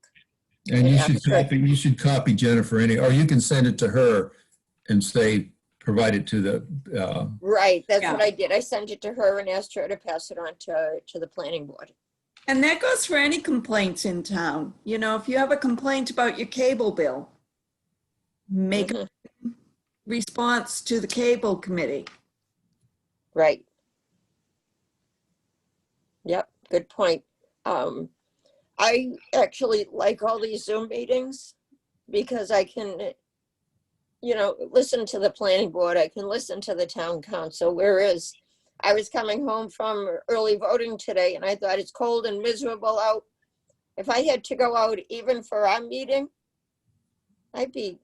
And
Yeah,
you should copy Jennifer or you can send it to her and say, provide it to the,
Right, that's
Yeah.
what I did. I sent it to her and asked her to pass it on to the planning board.
And that goes for any complaints in town. If you have a complaint about your cable bill, make
Mhm.
a response to the cable committee.
Right. Yep, good point. I actually like all these Zoom meetings because I can, listen to the planning board. I can listen to the town council, whereas I was coming home from early voting today and I thought it's cold and miserable out. If I had to go out even for our meeting, I'd be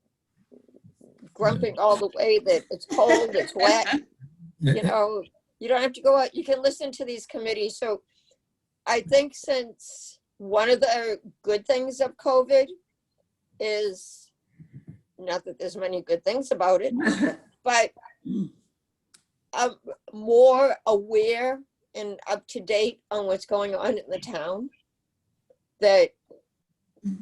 grumping all the way that it's cold, it's wet. You don't have to go out. You can listen to these committees. So I think since one of the good things of COVID is, not that there's many good things about it, but I'm more aware and up to date on what's going on in the town. That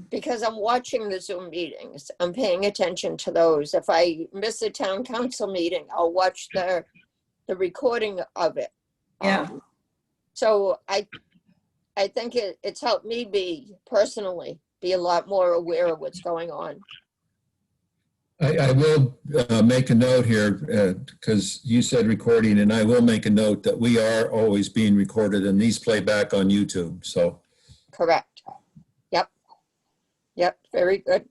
because I'm watching the Zoom meetings, I'm paying attention to those. If I miss a town council meeting, I'll watch the recording of it.
Yeah.
So I think it's helped me personally be a lot more aware of what's going on.
I will make a note here because you said recording, and I will make a note that we are always being recorded and these play back on YouTube. So
Correct. Yep, very good.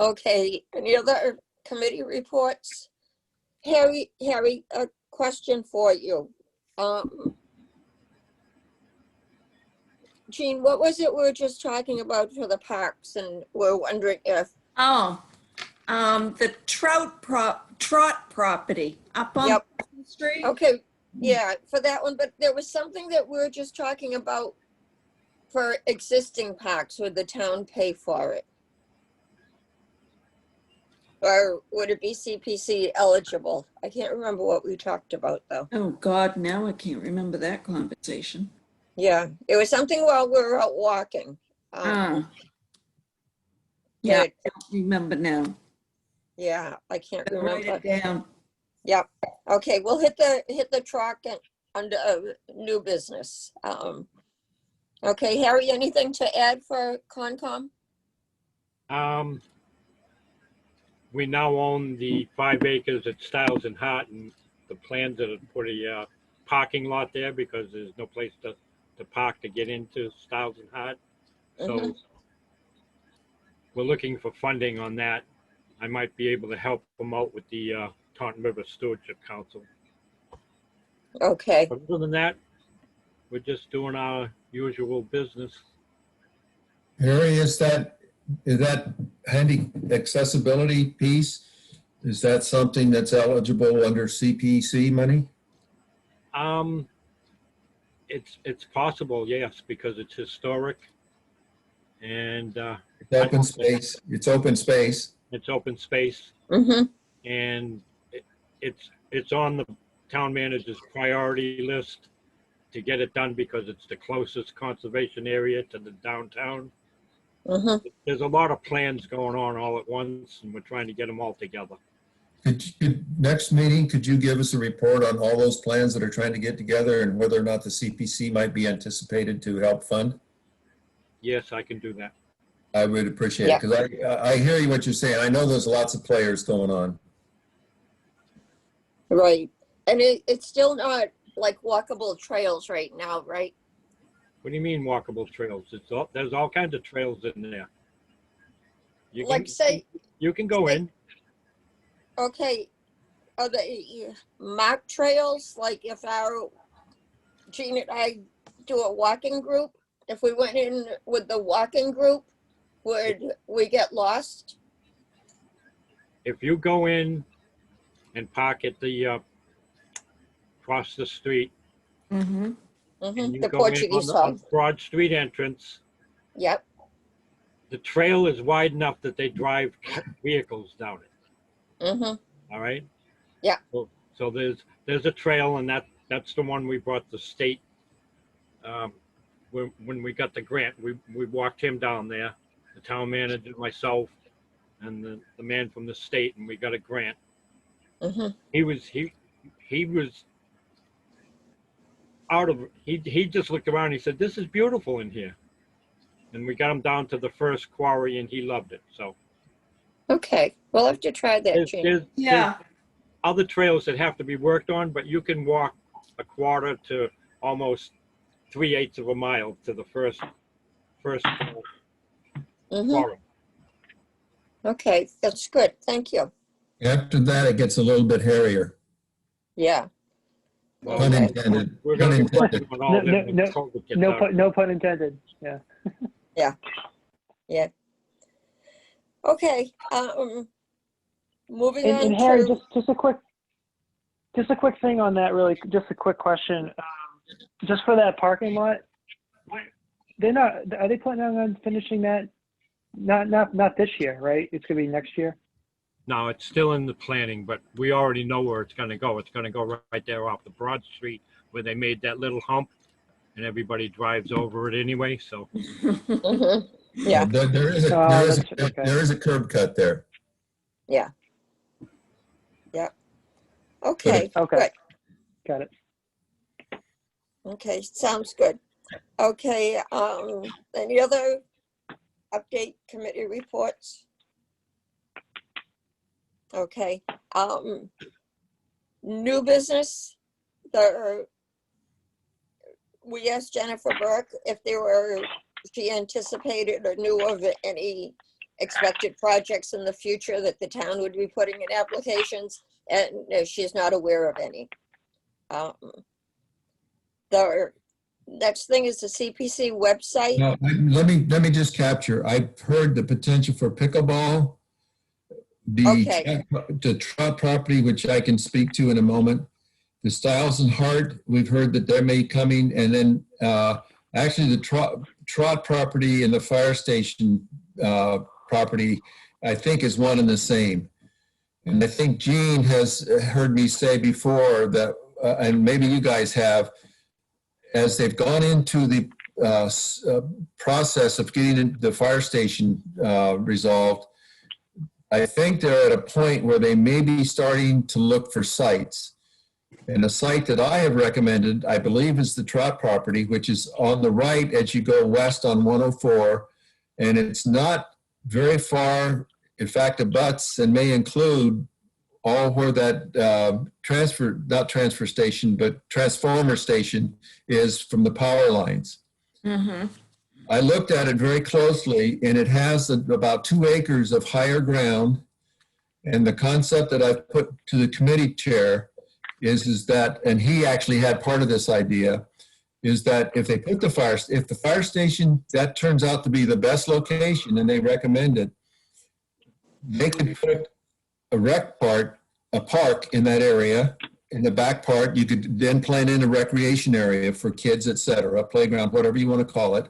Okay, any other committee reports? Harry, a question for you. Jean, what was it we were just talking about for the parks, and we're wondering if,
Oh, the trot property up on
Yep.
Pleasant Street.
okay, yeah, for that one, but there was something that we were just talking about for existing parks, would the town pay for it? Or would it be CPC eligible? I can't remember what we talked about, though.
Oh, God, now I can't remember that conversation.
Yeah, it was something while we were out walking.
Yeah,
that-
I don't remember now.
Yeah, I can't
Write
remember.
it down.
Yep. Okay, we'll hit the truck and under new business. Okay, Harry, anything to add for Concom?
we now own the 5 acres at Stiles and Hart, and the plans are to put a parking lot there because there's no place to park to get into Stiles and Hart. So
Mhm.
we're looking for funding on that. I might be able to help them out with the Taunton River Stewardship Council.
Okay,
But other than that, we're just doing our usual business.
Harry, is that handy accessibility piece, is that something that's eligible under CPC money?
It's possible, yes, because it's historic and
It's open space, it's open space.
it's open space,
mm-hmm,
and it's on the town manager's priority list to get it done because it's the closest conservation area to the downtown.
mm-hmm.
There's a lot of plans going on all at once, and we're trying to get them all together.
Next meeting, could you give us a report on all those plans that are trying to get together and whether or not the CPC might be anticipated to help fund?
Yes, I can do that.
I would appreciate it, because I hear you what you're saying. I know there's lots of players going on.
Right. And it's still not like walkable trails right now, right?
What do you mean walkable trails? There's all kinds of trails in there.
Like say,
You can go in.
okay, are they marked trails? Like if Gene and I do a walking group, if we went in with the walking group, would we get lost?
If you go in and park at the across the street,
Mm-hmm.
and
Mm-hmm.
you
The
go in on
Portuguese
the
hall.
Broad Street entrance,
Yep.
the trail is wide enough that they drive vehicles down it.
Mm-hmm.
All right.
Yeah.
So there's a trail, and that's the one we brought the state. When we got the grant, we walked him down there, the town manager, myself, and the man from the state, and we got a grant.
Mm-hmm.
He was out of he just looked around. He said, "This is beautiful in here," and we got him down to the first quarry, and he loved it. So
Okay. We'll have to try that, Gene.
there's
Yeah.
other trails that have to be worked on, but you can walk a quarter to almost 3/8 of a mile to the first
Mm-hmm.
quarry.
Okay, that's good. Thank you.
After that, it gets a little bit hairier.
Yeah.
Well,
Pun
Okay.
intended.
We're
Pun
gonna be
intended.
working on all
No,
that when
no,
COVID gets out.
No pun intended. Yeah.
Okay. Moving on
And Harry,
to,
just a quick thing on that. Really, just a quick question. Just for that parking lot, are they planning on finishing that? Not this year, right? It's gonna be next year.
No, it's still in the planning, but we already know where it's gonna go. It's gonna go right there off the Broad Street where they made that little hump, and everybody drives over it anyway, so.
Mhm. Yeah.
There is a,
Oh,
there is
that's- okay.
there is a curb cut there.
Okay.
Okay.
Good.
Got it.
Okay, sounds good. Okay, any other update committee reports? Okay, new business, we asked Jennifer Burke if she anticipated or knew of any expected projects in the future that the town would be putting in applications, and she's not aware of any. The next thing is the CPC website.
Now, let me just capture. I've heard the potential for pickleball,
Okay.
the Trot property, which I can speak to in a moment. The Stiles and Hart, we've heard that they may coming, and then actually the Trot property and the fire station property, I think is one and the same. And I think Gene has heard me say before that, and maybe you guys have, as they've gone into the process of getting the fire station resolved, I think they're at a point where they may be starting to look for sites. And the site that I have recommended, I believe, is the Trot property, which is on the right as you go west on 104. And it's not very far in fact, abuts and may include all where that not transfer station, but transformer station is from the power lines.
Mm-hmm.
I looked at it very closely, and it has about 2 acres of higher ground. And the concept that I've put to the committee chair is that, and he actually had part of this idea, is that if they put if the fire station, that turns out to be the best location and they recommend it, they could put a park in that area. In the back part, you could then plan in a recreation area for kids, et cetera, playground, whatever you want to call it.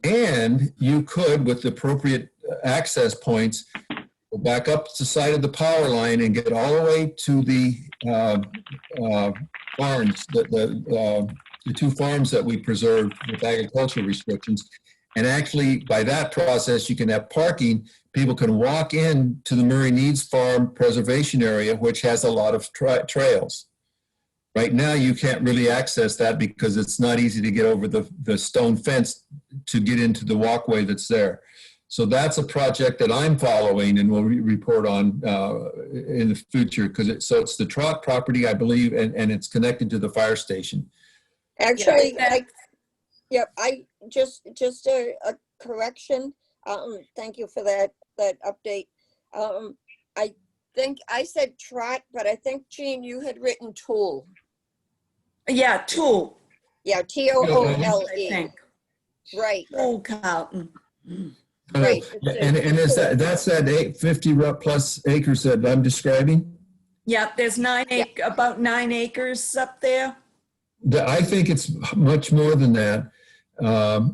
And you could, with the appropriate access points, go back up the side of the power line and get all the way to the farms, the 2 farms that we preserved with agricultural restrictions. And actually, by that process, you can have parking. People can walk in to the Murray Needs Farm Preservation Area, which has a lot of trails. Right now, you can't really access that because it's not easy to get over the stone fence to get into the walkway that's there. So that's a project that I'm following and will report on in the future, because it's the Trot property, I believe, and it's connected to the fire station.
Actually, I just a correction. Thank you for that update. I think I said Trot, but I think, Jean, you had written Tool.
Yeah, Tool.
Yeah,
I
Toole.
think.
Right.
Tool, Carlton.
Right.
And is that's that 50 plus acres that I'm describing?
Yeah, there's about 9 acres up there.
I think it's much more than that.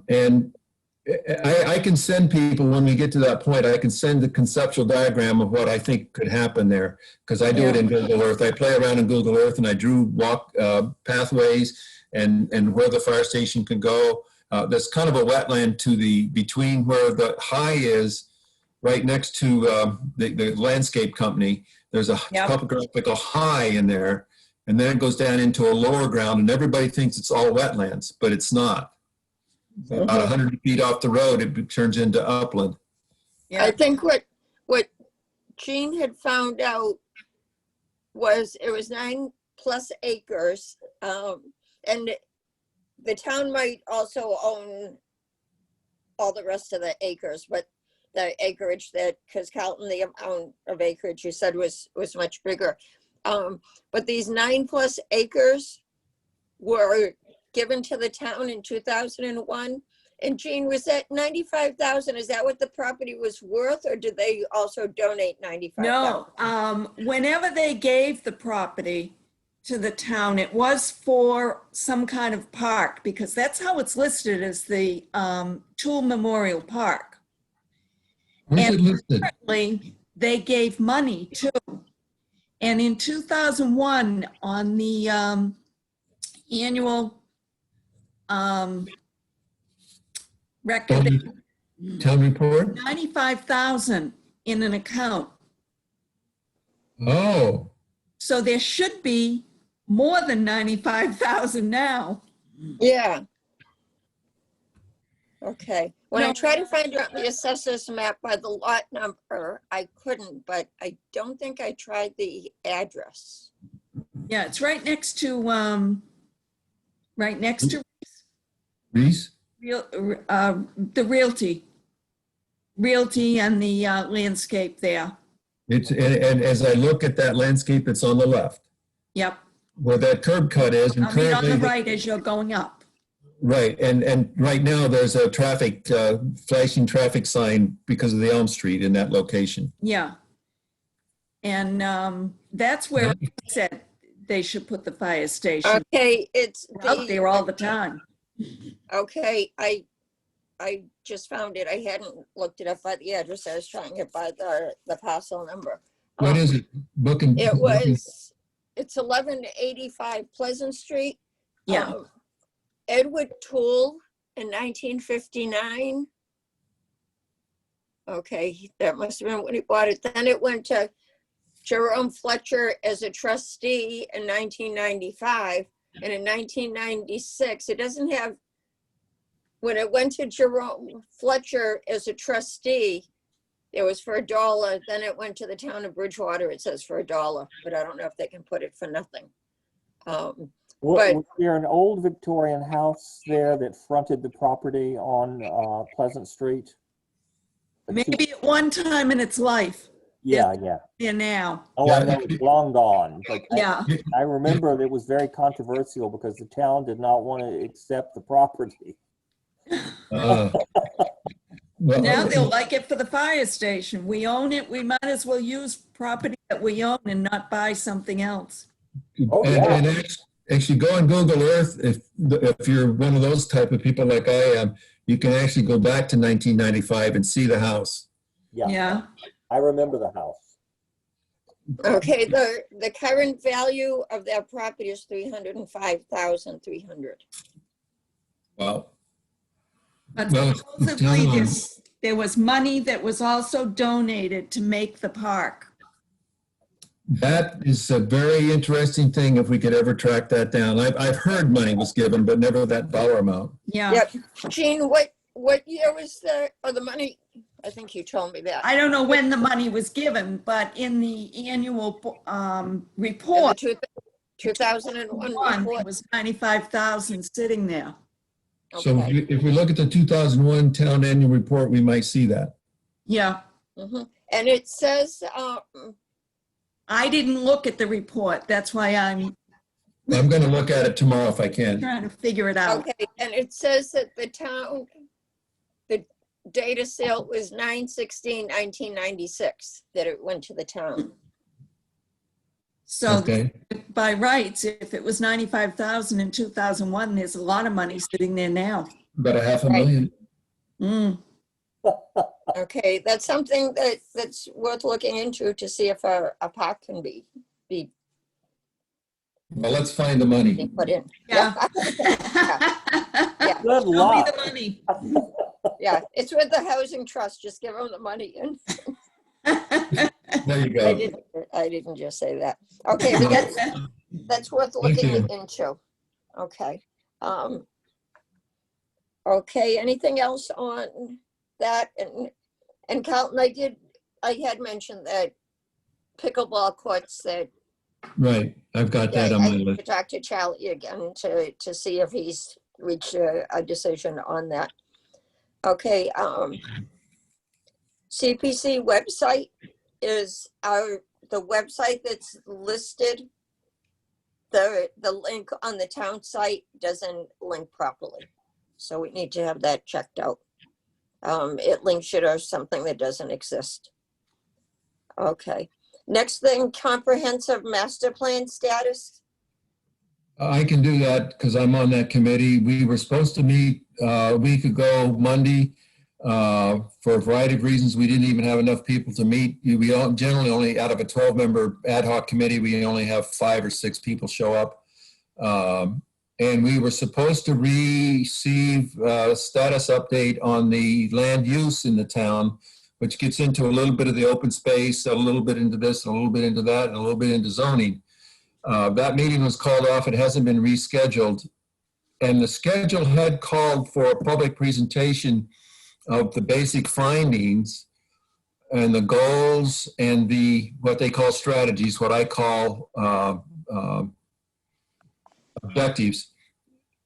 And I can send people, when we get to that point, I can send the conceptual diagram of what I think could happen there, because I do it in Google Earth. I play around in Google Earth and I drew walk pathways and where the fire station can go. That's kind of a wetland between where the high is, right next to the landscape company. There's a topographical high in there, and then it goes down into a lower ground, and everybody thinks it's all wetlands, but it's not. About 100 feet off the road, it turns into upland.
Yeah.
I think what Jean had found out was it was 9+ acres, and the town might also own all the rest of the acres, but the acreage because Carlton, the amount of acreage you said was much bigger. But these 9+ acres were given to the town in 2001. And Jean, was that 95,000? Is that what the property was worth, or did they also donate 95,000?
No, whenever they gave the property to the town, it was for some kind of park, because that's how it's listed as the Tool Memorial Park.
Where's it listed?
Apparently, they gave money too. And in 2001, on the annual record,
Town report?
95,000 in an account.
Oh,
So there should be more than 95,000 now.
Yeah. Okay. When I
No.
tried to find out the assessor's map by the lot number, I couldn't, but I don't think I tried the address.
Yeah, it's right next to
Reese?
the realty and the landscape there.
And as I look at that landscape, it's on the left,
Yep.
where that curb cut is. And
I mean, on the
currently,
right as you're going up.
right, and right now there's a flashing traffic sign because of the Elm Street in that location.
Yeah. And that's where I said they should put the fire station.
Okay, it's
We're out there all the time.
Okay, I just found it. I hadn't looked it up by the address. I was trying it by the parcel number.
What is it?
It's 1185 Pleasant Street.
Yeah.
Edward Toole in 1959. Okay, that must have been when he bought it. Then it went to Jerome Fletcher as a trustee in 1995. And in 1996, it doesn't have, when it went to Jerome Fletcher as a trustee, it was for $1, then it went to the town of Bridgewater, it says for $1, but I don't know if they can put it for nothing. But-
Was there an old Victorian house there that fronted the property on Pleasant Street?
Maybe at one time in its life,
Yeah.
there now.
Oh, I know, it's long gone, but
Yeah.
I remember that it was very controversial because the town did not want to accept the property.
Well,
Now they'll like it for the fire station. We own it. We might as well use property that we own and not buy something else.
Oh, yeah.
And actually go on Google Earth, if you're one of those type of people like I am, you can actually go back to 1995 and see the house.
Yeah.
I remember the house.
Okay, the current value of that property is $305,300.
Wow.
But
Well,
supposedly there was money that was also donated to make the park.
That is a very interesting thing if we could ever track that down. I've heard money was given, but never that dollar amount.
Yeah.
Yep. Jean, what year was the money? I think you told me that.
I don't know when the money was given, but in the annual
In the
report,
2001
there
report.
was 95,000 sitting there.
So
Okay.
if we look at the 2001 town annual report, we might see that.
Yeah.
Mhm. And it says,
I didn't look at the report. That's why I'm
I'm going to look at it tomorrow if I can.
trying to figure it out.
okay, and it says that the date of sale was 9/16/1996, that it went to the town.
So
Okay.
by rights, if it was 95,000 in 2001, there's a lot of money sitting there now.
About a $500,000.
Mm.
Okay, that's something that's worth looking into to see if a park can be
Well, let's find the money.
put in.
Yeah.
Yeah.
Good
Show me
luck.
the money.
Yeah, it's with the housing trust, just give them the money and
There you go.
I didn't just say that. Okay, but that's worth looking
you.
into. Okay. Okay, anything else on that? And Carlton, I had mentioned that pickleball courts that,
Right. I've got that on
I
my
need
list.
to talk to Charlie again to see if he's reached a decision on that. Okay, CPC website is the website that's listed. The link on the town site doesn't link properly. So we need to have that checked out. It links you to something that doesn't exist. Okay, next thing, comprehensive master plan status.
I can do that because I'm on that committee. We were supposed to meet a week ago, Monday. For a variety of reasons, we didn't even have enough people to meet. We generally only, out of a 12-member ad hoc committee, we only have 5 or 6 people show up. And we were supposed to receive a status update on the land use in the town, which gets into a little bit of the open space, a little bit into this, a little bit into that, and a little bit into zoning. That meeting was called off. It hasn't been rescheduled. And the schedule had called for a public presentation of the basic findings and the goals and what they call strategies, what I call objectives,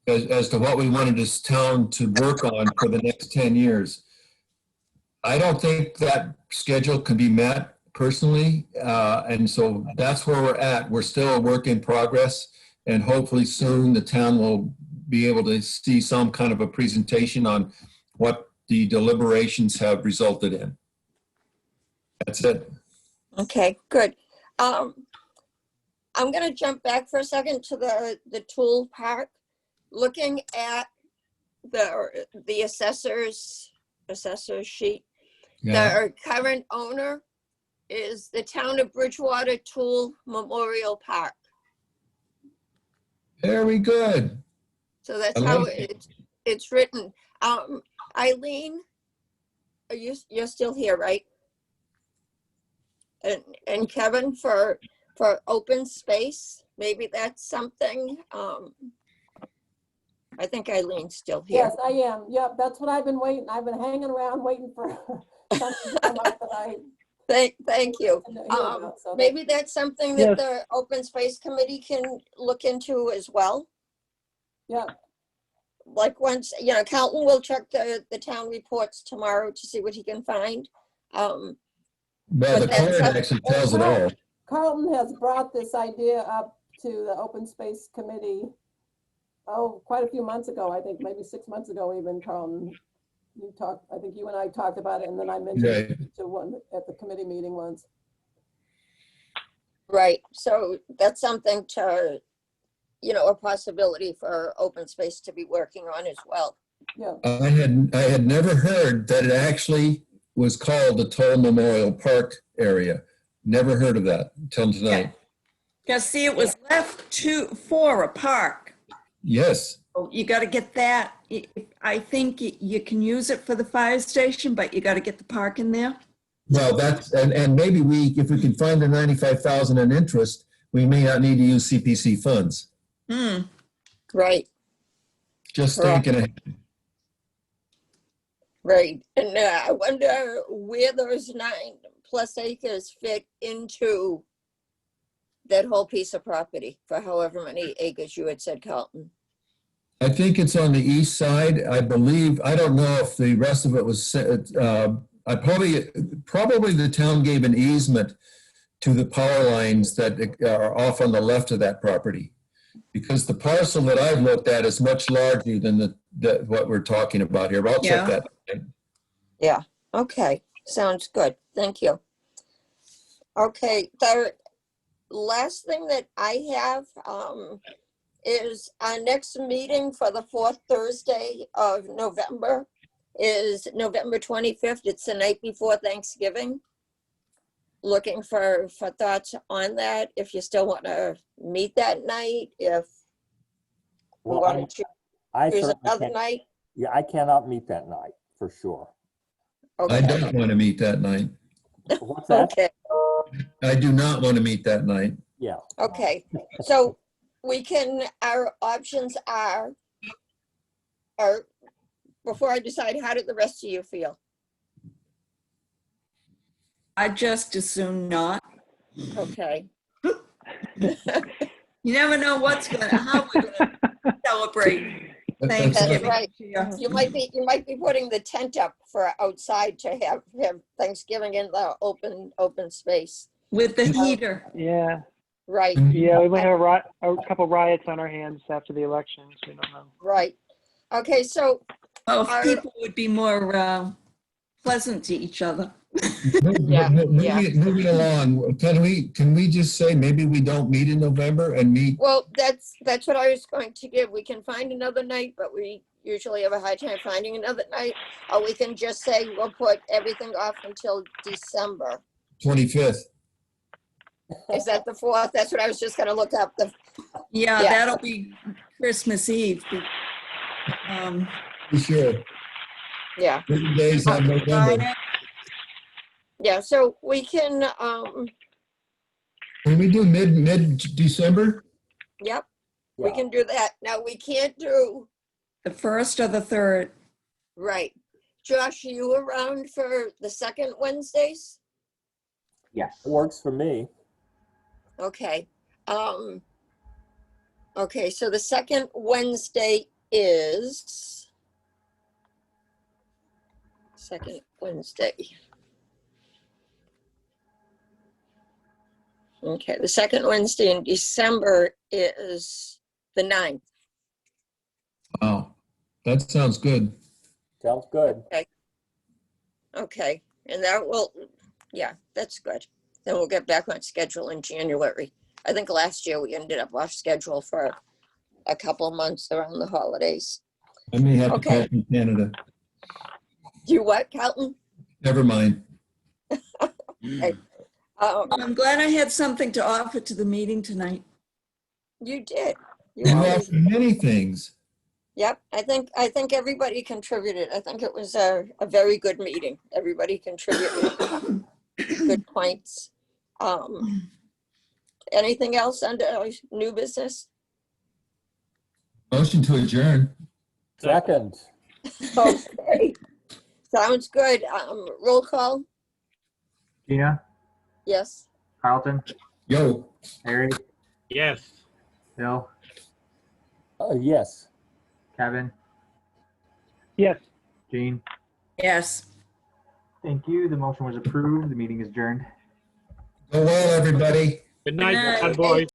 as to what we wanted this town to work on for the next 10 years. I don't think that schedule can be met personally. And so that's where we're at. We're still a work in progress, and hopefully soon the town will be able to see some kind of a presentation on what the deliberations have resulted in. That's it.
Okay, good. I'm going to jump back for a second to the tool park. Looking at the assessor's sheet,
Yeah.
the current owner is the town of Bridgewater Tool Memorial Park.
Very good.
So that's
I
how
like
it's written. Eileen, you're still here, right? And Kevin, for open space, maybe that's something. I think Eileen's still here.
Yes, I am. Yep, that's what I've been waiting. I've been hanging around waiting for something to come up that I
Thank you.
didn't hear about, so
Maybe that's something that the Open Space Committee can look into as well.
yeah,
Like once, you know, Carlton will check the town reports tomorrow to see what he can find.
Well,
But
the
that's
card
up-
actually tells it all.
Carlton has brought this idea up to the Open Space Committee, quite a few months ago, I think, maybe 6 months ago even, Carlton. I think you and I talked about it, and then I mentioned it to one at the committee meeting once.
Right, so that's something to, you know, a possibility for Open Space to be working on as well.
Yeah,
I had never heard that it actually was called the Toll Memorial Park area. Never heard of that until tonight.
Because see, it was left for a park.
Yes.
You got to get that. I think you can use it for the fire station, but you got to get the park in there.
Well, and maybe if we can find the 95,000 in interest, we may not need to use CPC funds.
Right,
Just
Correct.
thinking ahead.
right. And I wonder where those 9+ acres fit into that whole piece of property for however many acres you had said, Carlton.
I think it's on the east side. I believe, I don't know if the rest of it was, probably the town gave an easement to the power lines that are off on the left of that property. Because the parcel that I've looked at is much larger than what we're talking about here. I'll check
Yeah.
that.
Yeah, okay, sounds good. Thank you. Okay, the last thing that I have is our next meeting for the 4th Thursday of November is November 25th. It's the night before Thanksgiving. Looking for thoughts on that, if you still want to meet that night, if you
Well,
want to
I
choose
certainly
another
can't,
night.
yeah, I cannot meet that night, for sure.
I
Okay,
don't want to meet that night.
What's that?
okay,
I do not want to meet that night.
Yeah.
okay. So our options are, before I decide, how did the rest of you feel?
I just as soon not.
Okay,
You never know how we're gonna celebrate Thanksgiving.
right.
here.
You might be putting the tent up for outside to have Thanksgiving in the open space.
With the heater.
Yeah,
Right,
yeah, we might have a couple riots on our hands after the elections. We don't know.
right. Okay, so
Oh, if
Our-
people would be more pleasant to each other.
Yeah,
Moving along, can we just say maybe we don't meet in November and meet?
well, that's what I was going to give. We can find another night, but we usually have a hard time finding another night. Or we can just say we'll put everything off until December.
25th.
Is that the 4th? That's what I was just gonna look up.
Yeah,
Yeah.
that'll be Christmas Eve.
Be sure.
Yeah,
30 days on November.
Friday.
yeah, so we can,
Can we do mid-December?
yep, we
Yeah.
can do that. Now, we can't do,
The 1st or the 3rd.
right. Josh, are you around for the second Wednesdays?
Yes.
Works for me.
Okay. Okay, so the second Wednesday is second Wednesday. Okay, the second Wednesday in December is the 9th.
Wow, that sounds good.
Sounds good.
Okay, and that will, yeah, that's good. Then we'll get back on schedule in January. I think last year we ended up off schedule for a couple of months around the holidays.
I may have to
Okay.
call from Canada.
Do what, Carlton?
Never mind.
I'm glad I had something to offer to the meeting tonight.
You did.
You
always-
offer many things.
Yep, I think everybody contributed. I think it was a very good meeting. Everybody contributed good points. Anything else under new business?
Motion to adjourn.
Second.
Okay. Sounds good. Roll call?
Gina,
Yes.
Carlton,
Yo.
Harry,
Yes.
Bill,
Yes.
Kevin,
Yes.
Jean.
Yes.
Thank you. The motion was approved. The meeting is adjourned.
Go well, everybody.
Good night,
night.
bad boys.